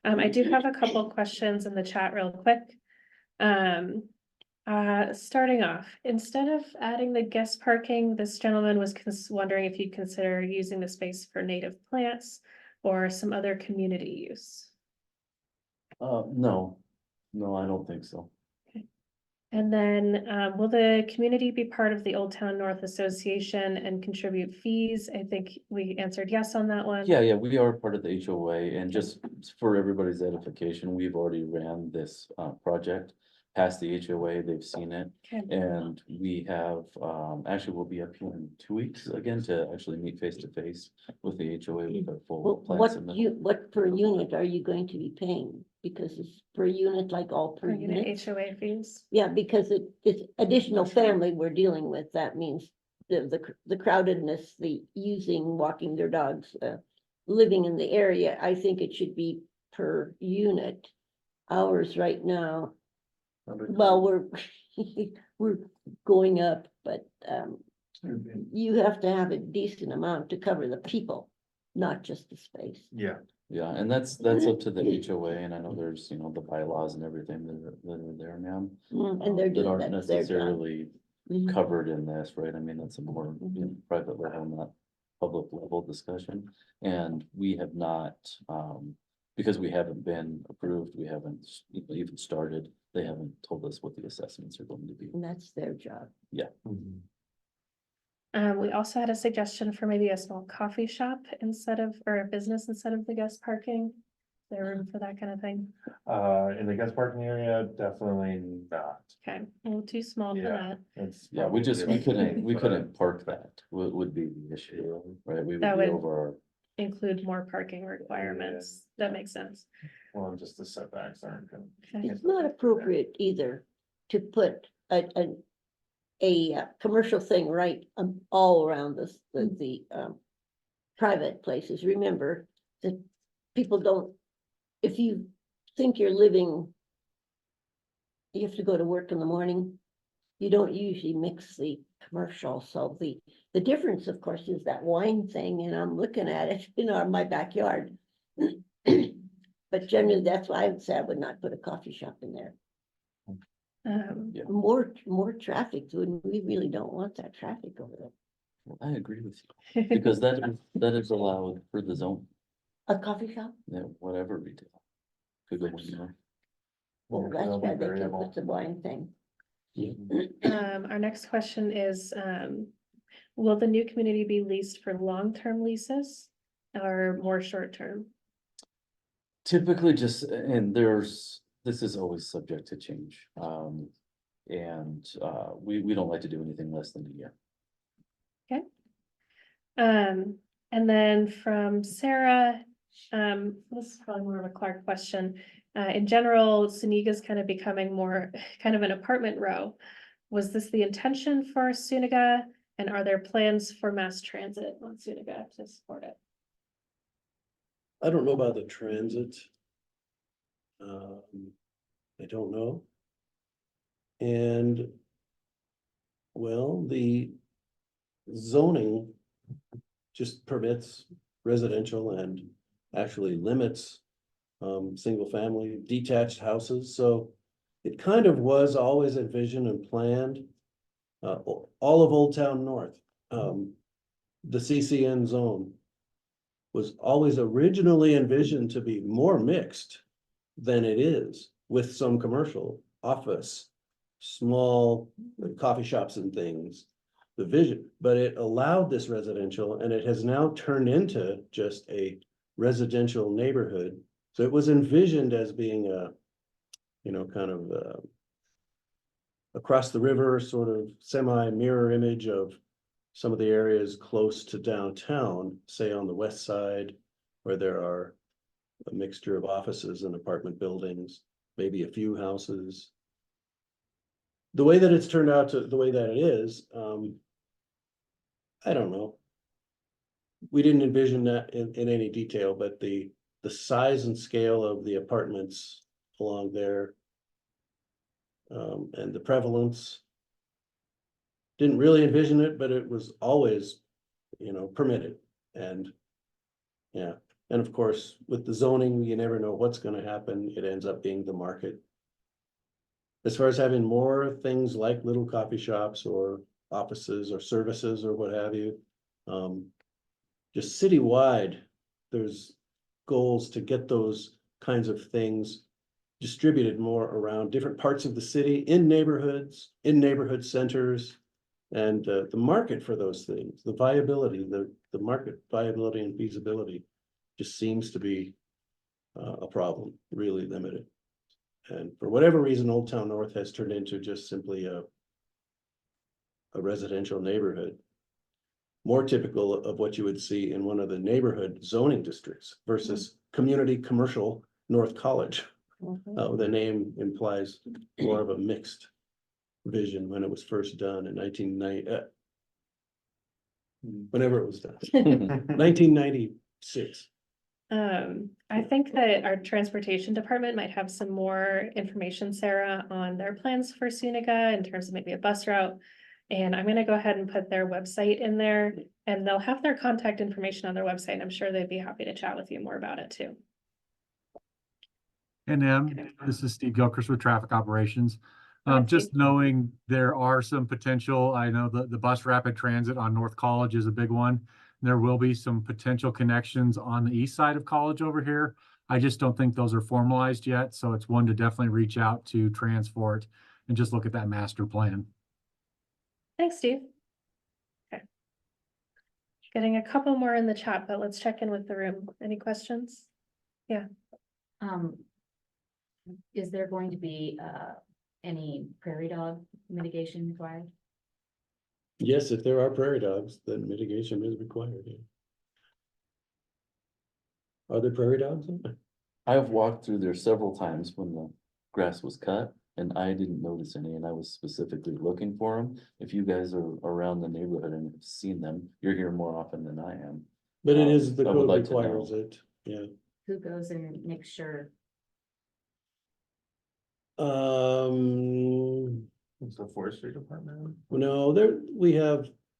I do have a couple questions in the chat real quick. Starting off, instead of adding the guest parking, this gentleman was wondering if you'd consider using the space for native plants or some other community use. No, I don't think so. And then, will the community be part of the Old Town North Association and contribute fees? I think we answered yes on that one. Yeah, we are part of the HOA, and just for everybody's edification, we've already ran this project past the HOA, they've seen it. Okay. And we have, actually, we'll be up here in 2 weeks again to actually meet face to face with the HOA with our full Well, plan submittal. what per unit are you going to be paying? Because it's per unit, like all per Per unit unit. HOA fees. Yeah, because it's additional family we're dealing with. That means the crowdedness, the walking their dogs, living in the area, I think it should be per unit. Ours right now, well, we're going up, but, you have to have a decent amount to cover the people, not just the space. Yeah, Yeah, and that's up to the HOA, and I know there's, you know, the bylaws and everything that are there, ma'am. And they're That doing, aren't that's their job. necessarily Mhm. covered in this, right? I mean, that's a more, you know, private level, not public level discussion. And we have not, because we haven't been approved, we haven't even started, they haven't told us what the assessments are going to be. And that's their job. We also had a suggestion for maybe a small coffee shop instead of, or a business instead of the guest parking. Is there room for that kind of thing? in the guest parking area, definitely not. Okay, a little too small for Yeah. that. It's Yeah, we probably couldn't park that, would be the issue, right? We would That be would- over our. Include more parking requirements. That makes sense. Well, just the setbacks aren't gonna. Okay. It's not appropriate either to put a commercial thing right all around this, the private places. Remember that people don't, if you think you're living, you have to go to work in the morning, you don't usually mix the commercial, so the difference, of course, is that wine thing, and I'm looking at it, you know, in my backyard. But generally, that's why I would say I would not put a coffee shop in there. Yeah. More traffic, we really don't want that traffic over there. I agree with you, because that is allowed for the zone, A coffee shop? whatever retail. Could go anywhere. Well, that's why they can put the wine thing. Our next question is, will the new community be leased for long-term leases or more short-term? Typically just, and this is always subject to change. And we don't like to do anything less than a year. And then from Sarah, this is probably more of a Clark question. In general, Suniga is kind of becoming more kind of an apartment row. Was this the intention for Suniga? And are there plans for mass transit on Suniga to support it? I don't know about the transit. I don't know. And, well, the zoning just permits residential and actually limits single family detached houses, so it kind of was always envisioned and planned. All of Old Town North, the CCN zone was always originally envisioned to be more mixed than it is, with some commercial, office, small coffee shops and things. The vision, but it allowed this residential, and it has now turned into just a residential neighborhood. So it was envisioned as being a, you know, kind of across the river, sort of semi-mirror image of some of the areas close to downtown, say on the west side, where there are a mixture of offices and apartment buildings, maybe a few houses. The way that it's turned out to, the way that it is, I don't know. We didn't envision that in any detail, but the size and scale of the apartments along there, and the prevalence, didn't really envision it, but it was always, you know, permitted. And yeah, and of course, with the zoning, you never know what's gonna happen. It ends up being the market. As far as having more things like little coffee shops or offices or services or what have you, just citywide, there's goals to get those kinds of things distributed more around different parts of the city, in neighborhoods, in neighborhood centers. And the market for those things, the viability, the market viability and feasibility just seems to be a problem, really limited. And for whatever reason, Old Town North has turned into just simply a residential neighborhood. More typical of what you would see in one of the neighborhood zoning districts versus community commercial North College. The name implies more of a mixed vision when it was first done in 1990, whenever it was done, 1996. I think that our transportation department might have some more information, Sarah, on their plans for Suniga in terms of maybe a bus route. And I'm gonna go ahead and put their website in there, and they'll have their contact information on their website, and I'm sure they'd be happy to chat with you more about it too. And this is Steve Gilchrist with Traffic Operations. Hi, Just Steve. knowing there are some potential, I know the bus rapid transit on North College is a big one. There will be some potential connections on the east side of College over here. I just don't think those are formalized yet, so it's one to definitely reach out to Transport and just look at that master plan. Thanks, Steve. Okay. Getting a couple more in the chat, but let's check in with the room. Any questions? Is there going to be, any prairie dog mitigation required? Yes, if there are prairie dogs, then mitigation is required. Yeah. Are there prairie dogs in there? I've walked through there several times when the grass was cut and I didn't notice any and I was specifically looking for them. If you guys are around the neighborhood and have seen them, you're here more often than I am. But it is, the I would code like to requires know. it, yeah. Who goes and makes sure? It's the forestry department. No,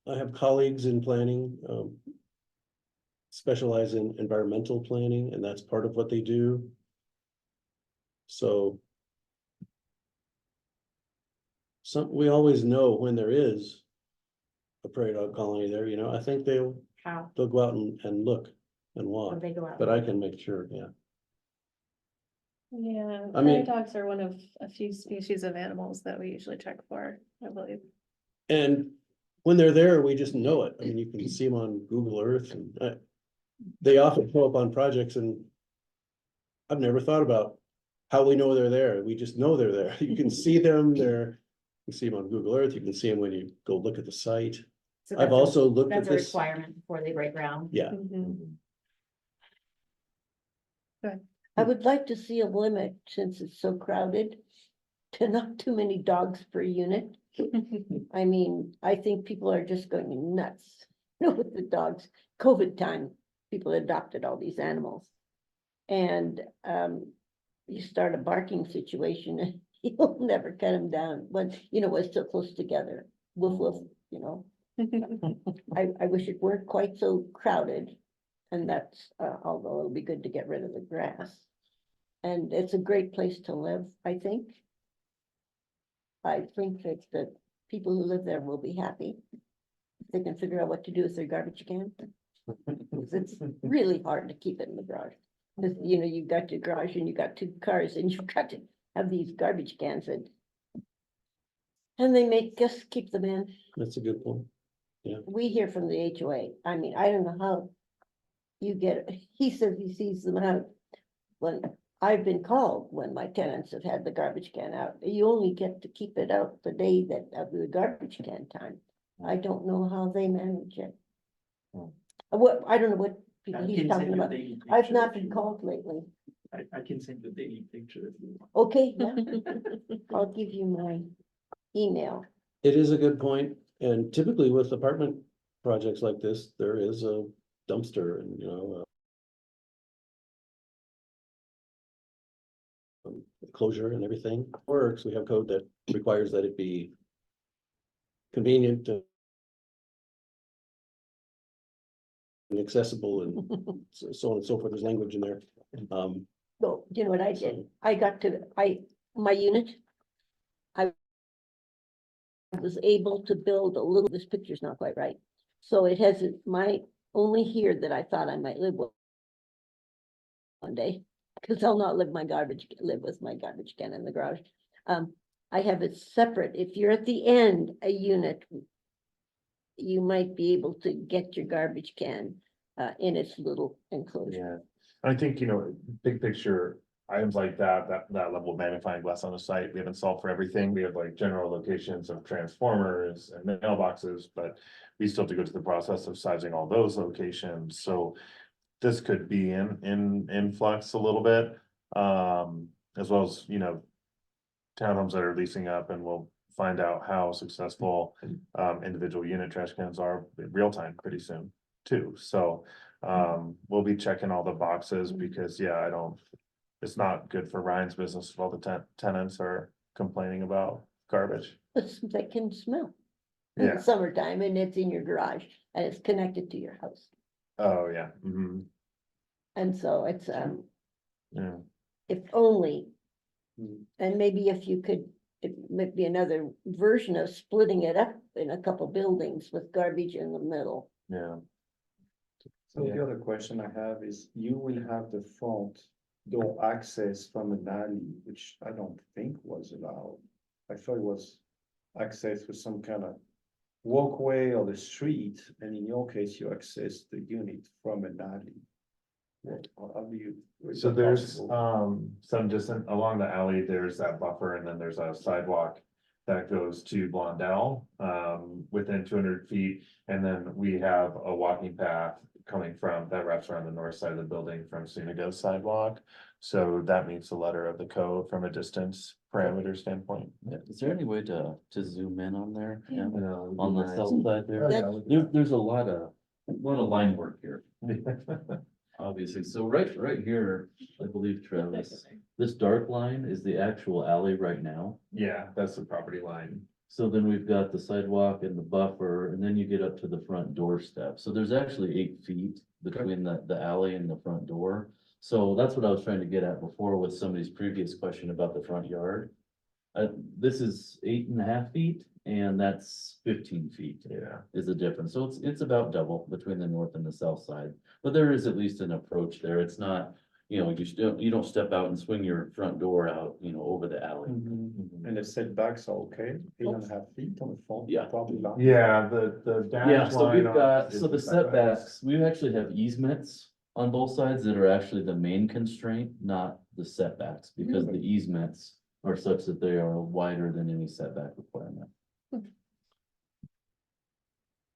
I have colleagues in planning, specialize in environmental planning, and that's part of what they do. So we always know when there is a prairie dog colony there, you know, I think they'll How go out and look and walk, would they go out? but I can make sure, yeah. Yeah, I prairie mean- dogs are one of a few species of animals that we usually check for, I believe. And when they're there, we just know it. I mean, you can see them on Google Earth and they often show up on projects and I've never thought about how we know they're there. We just know they're there. You can see them there. You can see them on Google Earth. You can see them when you go look at the site. So I've that's a- also looked at That's a this. requirement before they break ground. Yeah, Mhm. I would like to see a limit, since it's so crowded, to not too many dogs per unit. I mean, I think people are just going nuts, with the dogs. COVID time, people adopted all these animals. And, you start a barking situation, and you'll never cut them down, when, we're still close together. Woof, woof, I wish it weren't quite so crowded. And that's, although it'll be good to get rid of the grass. And it's a great place to live, I think. I think that the people who live there will be happy. If they can figure out what to do with their garbage can. 'Cause it's really hard to keep it in the garage. Because, you've got your garage and you've got 2 cars and you've got to have these garbage cans and they make us keep them in. that's a good point. We hear from the HOA. I mean, I don't know how you get, he says he sees them out. When I've been called when my tenants have had the garbage can out, you only get to keep it out the day that of the garbage can time. I don't know how they manage it. I don't know what people I he's can talking send you a about. daily I've picture not if been you called want. lately. I can send you a daily picture if you want. Okay, yeah. I'll give you my email. It is a good point, and typically with apartment projects like this, there is a dumpster and, closure and everything works. We have code that requires that it be convenient and accessible and so on and so forth. There's language in there. So, you know what I did? My unit. I was able to build a little, this picture's not quite right. So it has my only here that I thought I might live with one day, because I'll not live with my garbage can in the garage. I have it separate. If you're at the end, a unit, you might be able to get your garbage can in its little enclosure. Yeah, I think, big picture, items like that level of magnifying glass on the site, we haven't solved for everything. We have like general locations of transformers and mailboxes, but we still have to go through the process of sizing all those locations, so this could be in flux a little bit, as well as, townhomes that are leasing up, and we'll find out how successful individual unit trash cans are in real time pretty soon too. So We'll be checking all the boxes because, yeah, it's not good for Ryan's business if all the tenants are complaining about garbage. But they can smell in Yeah, the summertime and it's in your garage and it's connected to your house. oh, yeah, mhm, And so it's, yeah. if only, Hmm. and maybe if you could, it might be another version of splitting it up in a couple buildings with garbage in the middle. Yeah, So the other question I have is, you will have the front door access from an alley, which I don't think was allowed. I thought it was access with some kind of walkway or the street, and in your case, you access the unit from an alley. How do you? is so that there's, possible? some distance along the alley, there's that buffer, and then there's a sidewalk that goes to Blondell, within 200 feet, and then we have a walking path coming from, that wraps around the north side of the building from Sunigo's sidewalk. So that meets the letter of the code from a distance parameter standpoint. Yeah, is there any way to zoom in on there? Yeah, On on the south side there? That- There's a lot of line work here. Obviously, so right here, I believe, Travis, this dark line is the actual alley right now. Yeah, that's the property line. So then we've got the sidewalk and the buffer, and then you get up to the front doorstep. So there's actually 8 feet between the alley and the front door. So that's what I was trying to get at before with somebody's previous question about the front yard. This is 8.5 feet and that's 15 feet Yeah. is the difference. So it's about double between the north and the south side. But there is at least an approach there. It's not, you know, you don't step out and swing your front door out, you know, over the alley. And the setbacks are okay, 8.5 feet on the front. Yeah. Property line. Yeah, the dash Yeah, so we've line got, is so the setbacks, we actually have easements on both sides that are actually the main constraint, not the setbacks, because the easements are such that they are wider than any setback requirement.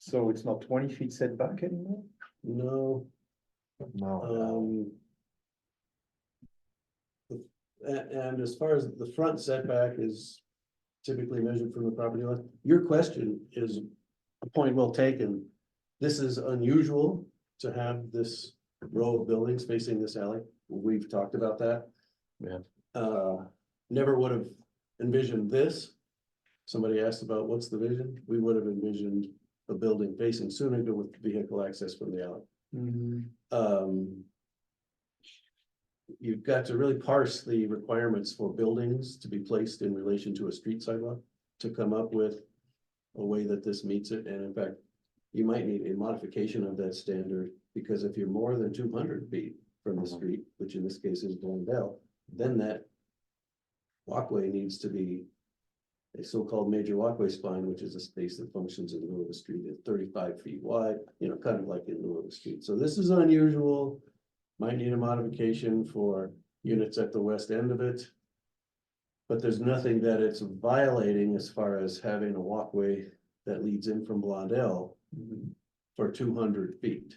So it's not 20 feet setback anymore? No, No, and as far as the front setback is typically measured from the property line, your question is a point well taken. This is unusual to have this row of buildings facing this alley. We've talked about that. Yeah. Never would have envisioned this. Somebody asked about what's the vision? We would have envisioned a building facing Sunigo with vehicle access from the alley. You've got to really parse the requirements for buildings to be placed in relation to a street sidewalk to come up with a way that this meets it. And in fact, you might need a modification of that standard, because if you're more than 200 feet from the street, which in this case is Blondell, then that walkway needs to be a so-called major walkway spine, which is a space that functions in lieu of the street at 35 feet wide, you know, kind of like in lieu of the street. So this is unusual. Might need a modification for units at the west end of it. But there's nothing that it's violating as far as having a walkway that leads in from Blondell for 200 feet.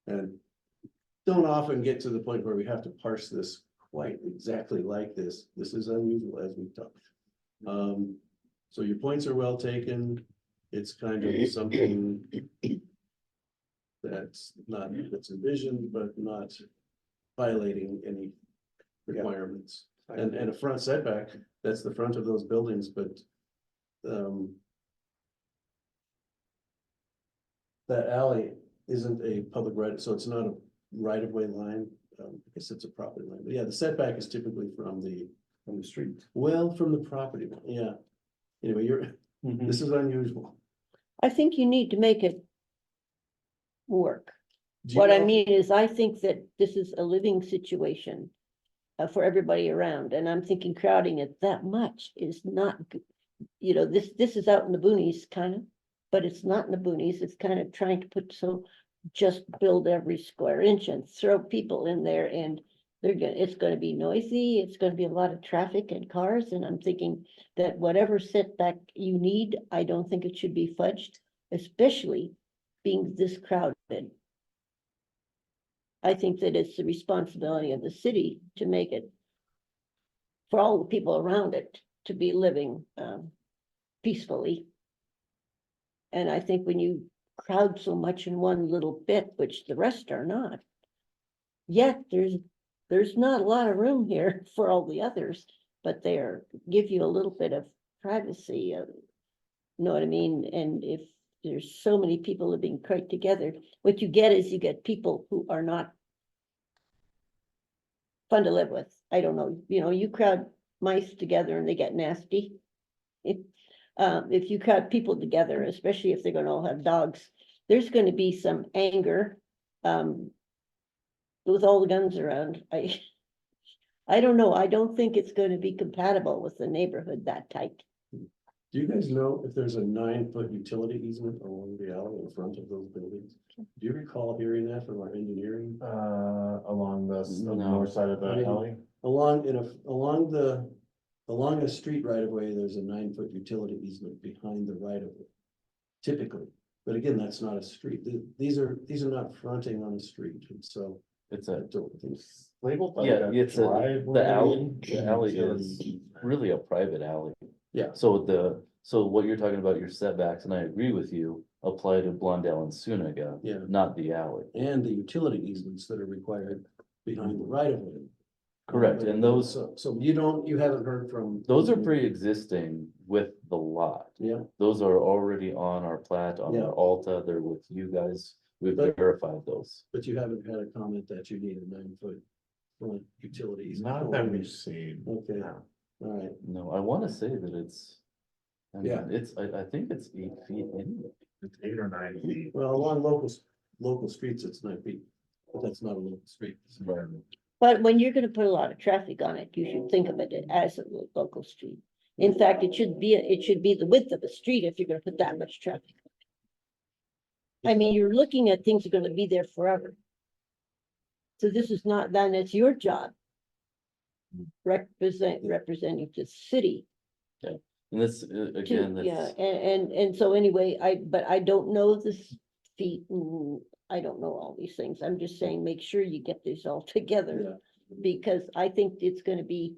And don't often get to the point where we have to parse this quite exactly like this. This is unusual, as we've talked. So your points are well taken. It's kind of something that's envisioned, but not violating any requirements. And a front setback, that's the front of those buildings, but that alley isn't a public right, so it's not a right of way line. I guess it's a property line, but yeah, the setback is typically from the street. Well, from the property, line, yeah. Anyway, this is unusual. I think you need to make it work. Do you What I know- mean is, I think that this is a living situation for everybody around, and I'm thinking crowding it that much is not, you know, this is out in the boonies kind of, but it's not in the boonies. It's kind of trying to put, so just build every square inch and throw people in there, and it's gonna be noisy. It's gonna be a lot of traffic and cars, and I'm thinking that whatever setback you need, I don't think it should be fudged, especially being this crowded. I think that it's the responsibility of the city to make it for all the people around it to be living peacefully. And I think when you crowd so much in one little bit, which the rest are not. Yet there's not a lot of room here for all the others, but give you a little bit of privacy. You know what I mean? And if there's so many people living quite together, what you get is you get people who are not fun to live with. I don't know, you crowd mice together and they get nasty. If you crowd people together, especially if they're gonna all have dogs, there's gonna be some anger. With all the guns around, I don't know, I don't think it's gonna be compatible with the neighborhood that tight. Do you guys know if there's a 9-foot utility easement along the alley in front of those buildings? Do you recall hearing that from our engineering? Along the No. north side of the I mean, alley. Along the street right of way, there's a 9-foot utility easement behind the right of way. Typically, but again, that's not a street. These are not fronting on the street, and so It's I a, don't think. Labeled like yeah, a it's the driveway. alley utility is easement. really a private alley. Yeah. So what you're talking about, your setbacks, and I agree with you, apply to Blondell and Sunaga, Yeah. not the alley. And the utility easements that are required behind the right of way. Correct, and those, So you haven't heard from. those are pre-existing with the lot. Yeah, Those are already on our plat, on Yeah. our Alta, they're with you guys, we've But- verified those. but you haven't had a comment that you need a 9-foot front utility easement. Not that we've seen. Okay, No. all right. No, I wanna say that it's. I mean, Yeah. I think it's 8 feet anyway. It's 8 or 9 feet. Well, along local streets, it's 9 feet, but that's not a local street. But when you're gonna put a lot of traffic on it, you should think of it as a local street. In fact, it should be the width of a street if you're gonna put that much traffic. I mean, you're looking at things that are gonna be there forever. So this is not, then it's your job. Representing the city. And this, again, Yeah, that's, and so anyway, but I don't know this feet, I don't know all these things. I'm just saying, make sure you get this all together. Because I think it's gonna be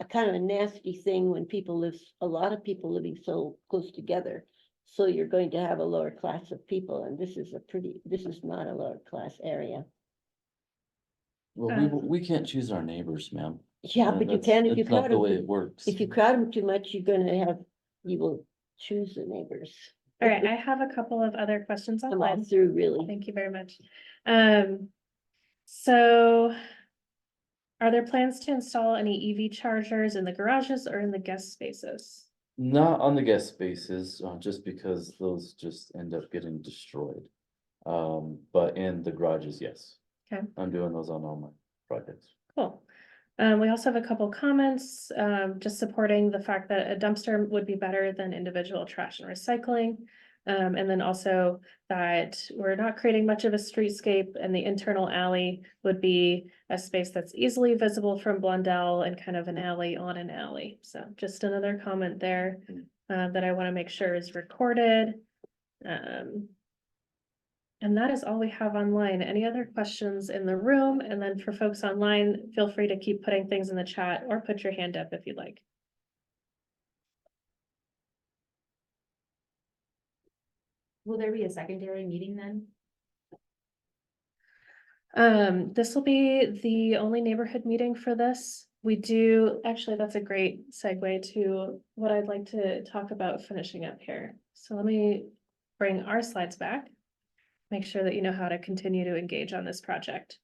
a kind of a nasty thing when a lot of people living so close together. So you're going to have a lower class of people, and this is not a lower class area. well, we can't choose our neighbors, ma'am. Yeah, but you That's- can if you that's not crowd the way them. it works. If you crowd them too much, you will choose the neighbors. All right, I have a couple of other questions I'm all online. through, really. Thank you very much. So are there plans to install any EV chargers in the garages or in the guest spaces? Not on the guest spaces, just because those just end up getting destroyed. But in the garages, yes. Okay. I'm doing those on all my projects. Cool. We also have a couple comments, just supporting the fact that a dumpster would be better than individual trash and recycling. And then also that we're not creating much of a streetscape, and the internal alley would be a space that's easily visible from Blondell and kind of an alley on an alley. So just another comment there, that I want to make sure is recorded. And that is all we have online. Any other questions in the room? And then for folks online, feel free to keep putting things in the chat or put your hand up if you'd like. Will there be a secondary meeting then? This will be the only neighborhood meeting for this. Actually, that's a great segue to what I'd like to talk about finishing up here. So let me bring our slides back. Make sure that you know how to continue to engage on this project.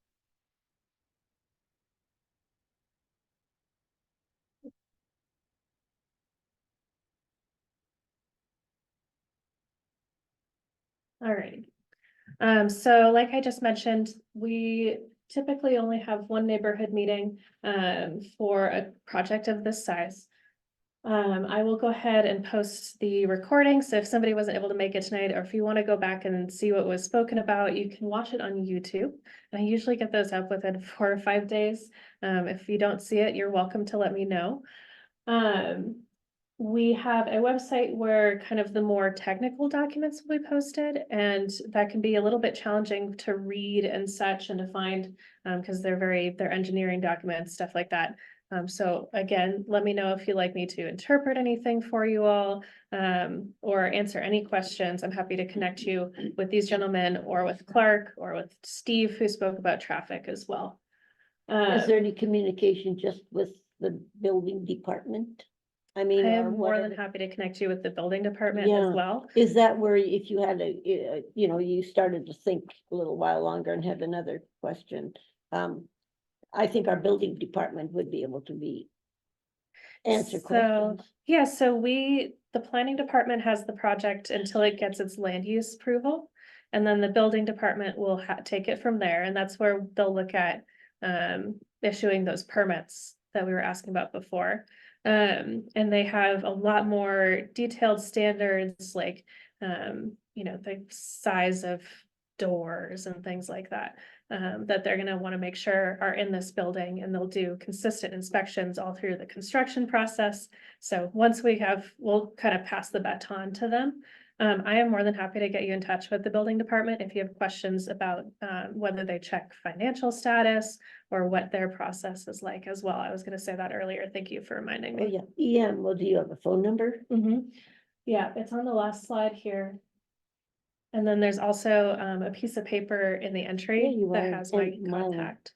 All right. So like I just mentioned, we typically only have one neighborhood meeting for a project of this size. I will go ahead and post the recording, so if somebody wasn't able to make it tonight, or if you want to go back and see what was spoken about, you can watch it on YouTube. I usually get those up within 4 or 5 days. If you don't see it, you're welcome to let me know. We have a website where kind of the more technical documents will be posted, and that can be a little bit challenging to read and such and to find, because they're engineering documents, stuff like that. So again, let me know if you'd like me to interpret anything for you all, or answer any questions. I'm happy to connect you with these gentlemen or with Clark or with Steve, who spoke about traffic as well. Is there any communication just with the building department? I mean, I or am more than whatever. happy to connect you with the building department Yeah. as well. Is that where if you had you know, you started to think a little while longer and had another question? I think our building department would be able to answer So, questions. yeah, so the planning department has the project until it gets its land use approval. And then the building department will take it from there, and that's where they'll look at issuing those permits that we were asking about before. And they have a lot more detailed standards, like you know, the size of doors and things like that. That they're gonna wanna make sure are in this building, and they'll do consistent inspections all through the construction process. So once we'll kind of pass the baton to them. I am more than happy to get you in touch with the building department if you have questions about, whether they check financial status or what their process is like as well. I was gonna say that earlier. Thank you for reminding Oh, me. yeah, well, do you have a phone number? Yeah, it's on the last slide here. And then there's also a piece of paper in the Yeah, entry you that are, has my and mine. contact.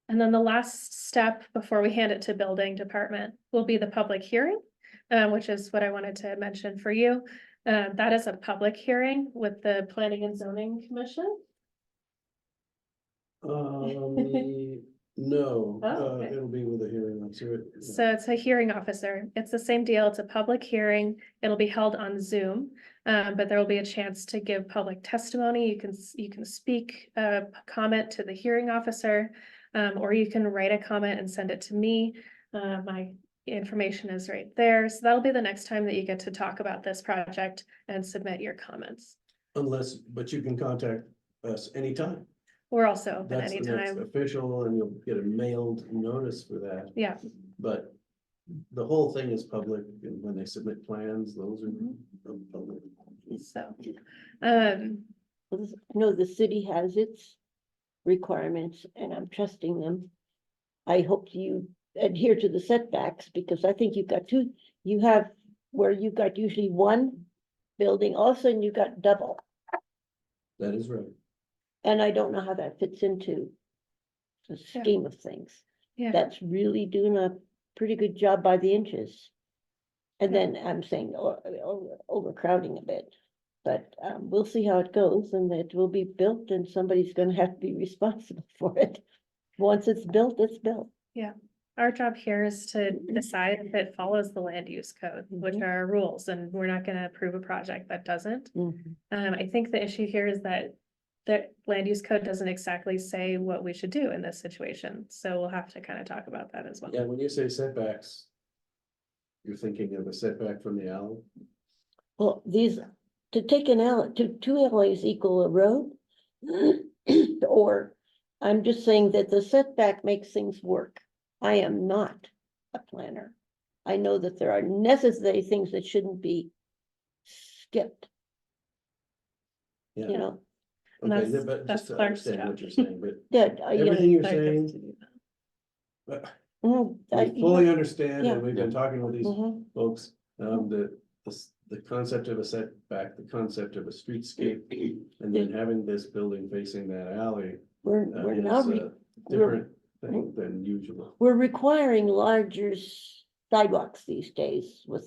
And then the last step before we hand it to building department will be the public hearing, which is what I wanted to mention for you. That is a public hearing with the Planning and Zoning Commission. No, Oh, okay. it'll be with a hearing officer. So it's a hearing officer. It's the same deal. It's a public hearing. It'll be held on Zoom. But there will be a chance to give public testimony. You can speak, comment to the hearing officer, or you can write a comment and send it to me. My information is right there. So that'll be the next time that you get to talk about this project and submit your comments. But you can contact us anytime. We're also open That's anytime. official, and you'll get a mailed notice for that. Yeah. But the whole thing is public, and when they submit plans, those are public. So, No, the city has its requirements and I'm trusting them. I hope you adhere to the setbacks because I think you have where you've got usually one building, all of a sudden you got double. That is right. And I don't know how that fits into the Yeah. scheme of things. yeah. That's really doing a pretty good job by the inches. And Yeah. then I'm saying overcrowding a bit. But we'll see how it goes and it will be built and somebody's gonna have to be responsible for it. Once it's built, it's built. Our job here is to decide if it follows the land use code, which Mhm. are our rules, and we're not gonna approve a project that doesn't. Mhm. I think the issue here is that the land use code doesn't exactly say what we should do in this situation, so we'll have to kind of talk about that as well. Yeah, when you say setbacks, you're thinking of a setback from the alley? Well, to take an alley, two alleys equal a road. Or I'm just saying that the setback makes things work. I am not a planner. I know that there are necessary things that shouldn't be skipped. Yeah. You know, And Okay, that's- but that's just to Clark's understand job. what you're saying, but that, everything you're Clark gets saying, to do that. we fully understand, yeah. and we've been talking with these Mhm. folks, the concept of a setback, the concept of a streetscape, and then having this building facing that alley. We're Is now, a different thing than usual. we're requiring larger sidewalks these days with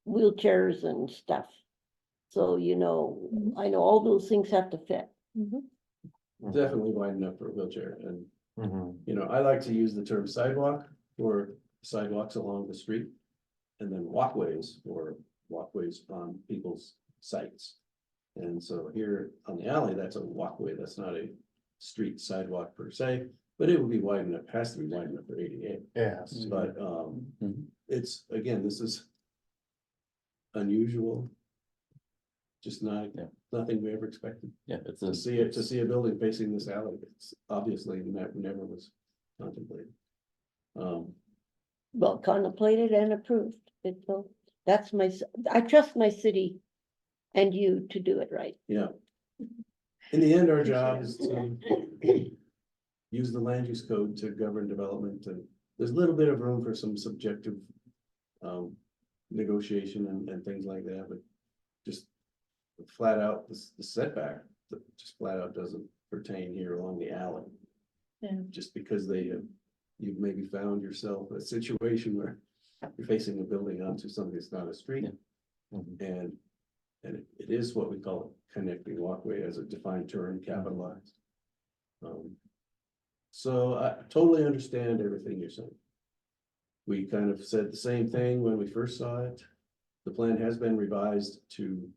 wheelchairs and stuff. So, you know, Mhm. I know all those things have to fit. Mhm. Definitely wide enough for a wheelchair, and, Mhm. you know, I like to use the term sidewalk for sidewalks along the street. And then walkways for walkways on people's sites. And so here on the alley, that's a walkway, that's not a street sidewalk per se, but it would be wide enough, has to be wide enough for ADA. Yes. But Mhm. it's, again, this is unusual. Just not, Yeah. nothing we ever expected. Yeah, it's To see a building facing this alley, it's obviously never was contemplated. Well, contemplated and approved. That's I trust my city and you to do it right. Yeah. In the end, our job is to use the land use code to govern development, and there's a little bit of room for some subjective negotiation and things like that, but just flat out, the setback, just flat out doesn't pertain here along the alley. Yeah. Just because you've maybe found yourself a situation where you're facing a building onto something that's not a street. And it is what we call a connecting walkway as a defined term, capitalized. So I totally understand everything you're saying. We kind of said the same thing when we first saw it. The plan has been revised to,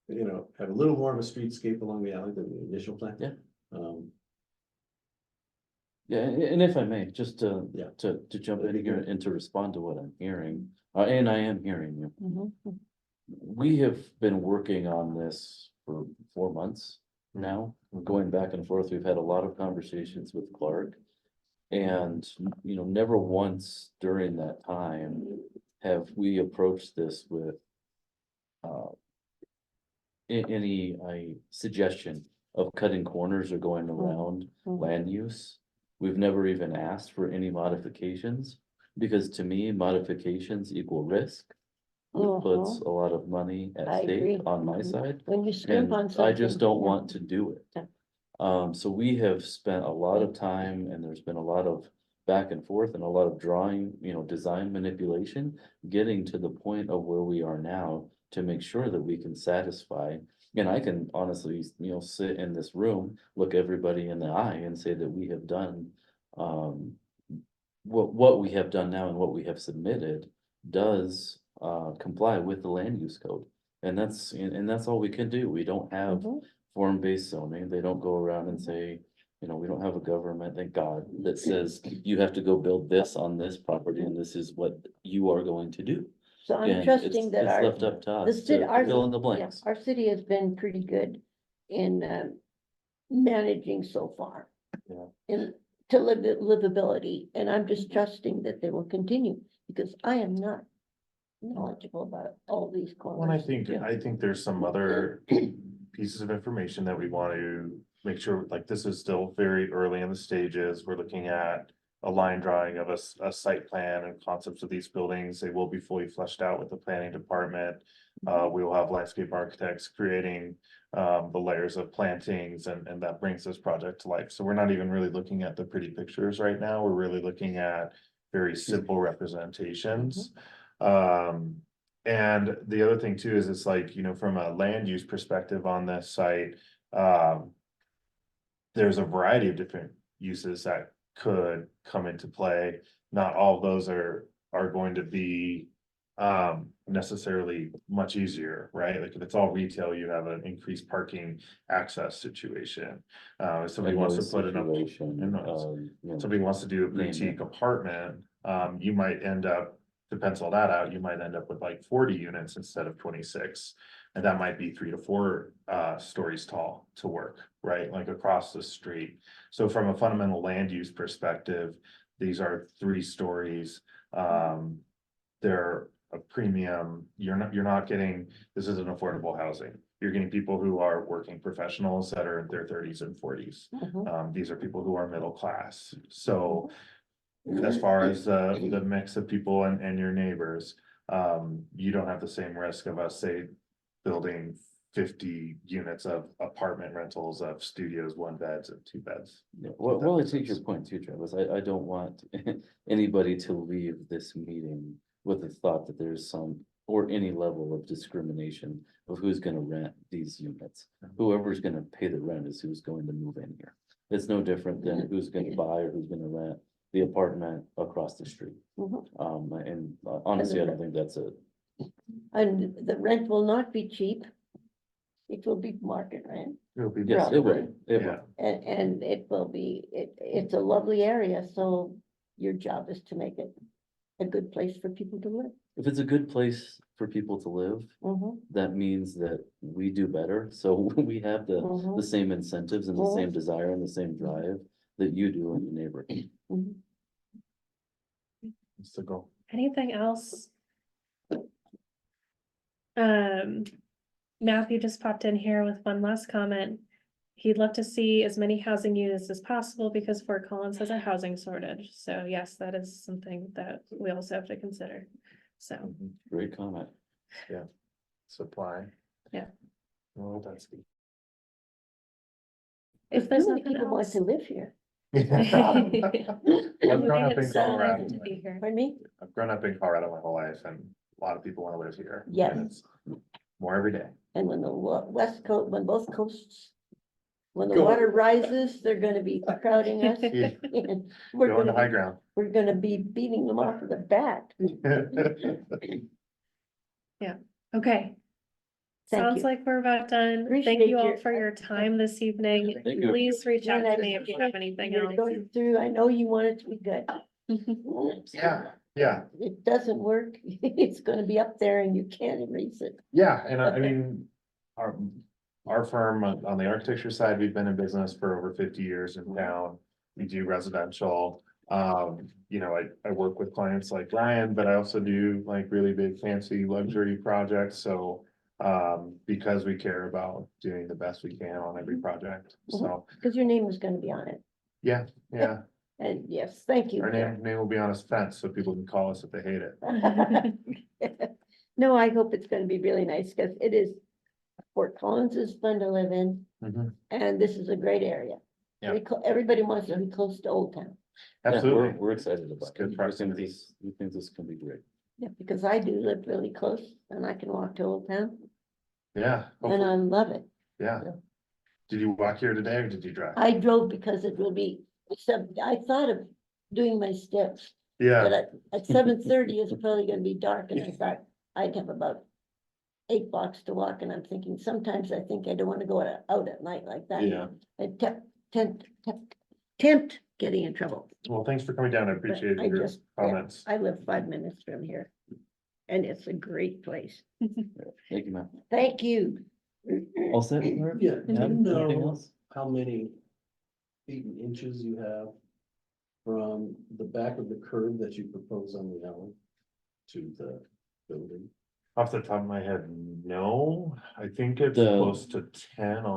you know, have a little more of a streetscape along the alley than the initial plan. Yeah. Um, Yeah, and if I may, just to, Yeah. to jump in That'd be here good. and to respond to what I'm hearing, and I am hearing you. Mhm. We have been working on this for 4 months now, going back and forth. We've had a lot of conversations with Clark. And, you know, never once during that time have we approached this with any suggestion of cutting corners or going around land use. We've never even asked for any modifications, because to me, modifications equal risk. Which puts a lot of money I at agree. stake on my Mhm. side, When you skimp and on something. I just don't yeah. want to do it. Yeah. So we have spent a lot of time, and there's been a lot of back and forth and a lot of drawing, you know, design manipulation, getting to the point of where we are now to make sure that we can satisfy. And I can honestly, you know, sit in this room, look everybody in the eye and say that we have done, what we have done now and what we have submitted does, comply with the land use code. And that's all we can do. We don't have Mhm. form-based zoning. They don't go around and say, you know, we don't have a government, thank God, that says you have to go build this on this property and this is what you are going to do. So I'm And trusting that it's our, left up to the us city, to our, fill in the yeah, blanks. our city has been pretty good in managing so far. Yeah. In to livability, and I'm just trusting that they will continue, because I am not knowledgeable about all these Well, corners. I think there's some other pieces of information that we want to make sure, like, this is still very early in the stages. We're looking at a line drawing of a site plan and concepts of these buildings. They will be fully fleshed out with the planning department. We will have landscape architects creating the layers of plantings, and that brings this project to life. So we're not even really looking at the pretty pictures right now. We're really looking at very simple representations. And the other thing too is, it's like, you know, from a land use perspective on this site, there's a variety of different uses that could come into play. Not all of those are going to be necessarily much easier, right? Like, if it's all retail, you have an increased parking access situation. If somebody And wants to noise put in a, situation, and noise. you know, somebody wants to do a name it. boutique apartment, you might end up, to pencil that out, you might end up with like 40 units instead of 26. And that might be 3 to 4 stories tall to work, right? Like across the street. So from a fundamental land use perspective, these are 3 stories. They're a premium. You're not getting, this isn't affordable housing. You're getting people who are working professionals that are in their 30s and 40s. These are people who are middle class. So as far as the mix of people and your neighbors, you don't have the same risk of us, say, building 50 units of apartment rentals of studios, 1 beds and 2 beds. Yeah, well, I take your point too, Travis. I don't want anybody to leave this meeting with the thought that there's some, or any level of discrimination of who's gonna rent these units. Whoever's gonna pay the rent is who's going to move in here. It's no different than who's gonna buy or who's gonna rent the apartment across the street. And honestly, I don't think that's it. And the rent will not be cheap. It will be market rent, It'll be Yes, it probably- will, it yeah. will. and it will be, it's a lovely area, so your job is to make it a good place for people to live. If it's a good place for people to live, that means that we do better. So we have the same incentives and the same desire and the same drive that you do in your neighborhood. It's the goal. Anything else? Matthew just popped in here with one last comment. he'd love to see as many housing units as possible because Fort Collins has a housing shortage. So yes, that is something that we also have to consider. So, Great comment. Supply. Yeah. Well, that's the. if there's Too many nothing people want else. to live here. I've grown up in It's so nice Colorado. to be here. Pardon me? I've grown up in Colorado my whole life and a lot of people want to live here. and Yes. it's More every day. And when the west coast, when both coasts, when the Go. water rises, they're gonna be crowding us. Yeah, And we're Going to high gonna, ground. we're gonna be beating them off with a bat. Okay, Thank sounds you. like we're about done. Thank Appreciate you all your- for your time this evening. Thank you. Please reach out And to me if you have anything You're else. going through, I know you want it to be good. Yeah, It doesn't work, it's gonna be up there and you can't erase it. yeah, and I mean, our firm on the architecture side, we've been in business for over 50 years in town. We do residential, you know, I work with clients like Ryan, but I also do like really big fancy luxury projects, so. Because we care about doing the best we can on every project, so, Cause your name is gonna be on it, yeah, and yes, thank you. our name will be on his fence, so people can call us if they hate it. No, I hope it's gonna be really nice, cause it is, Fort Collins is fun to live in, and this is a great area. Yeah. Everybody wants to be close to Old Town, Yeah, Absolutely. We're excited It's about good it. We think proximity. this can be great. yeah, because I do live really close, and I can walk to Old Town, Yeah, and I love it. yeah. Did you walk here today or did you drive? I drove because it will be, I thought of doing my steps, Yeah, but at 7:30 it's probably gonna be dark, and I thought I'd have about 8 blocks to walk, and I'm thinking, sometimes I think I don't wanna go out at night like that. yeah. And tempt getting in trouble. Well, thanks for coming down. I appreciate I your just- yeah. comments. I live 5 minutes from here, and it's a great place. Thank you, man. Thank you. All set? Laura? Yeah, do you Anything know else? how many feet and inches you have from the back of the curve that you propose on the alley to the building? Off the top of my head, no, I think it's The- close to 10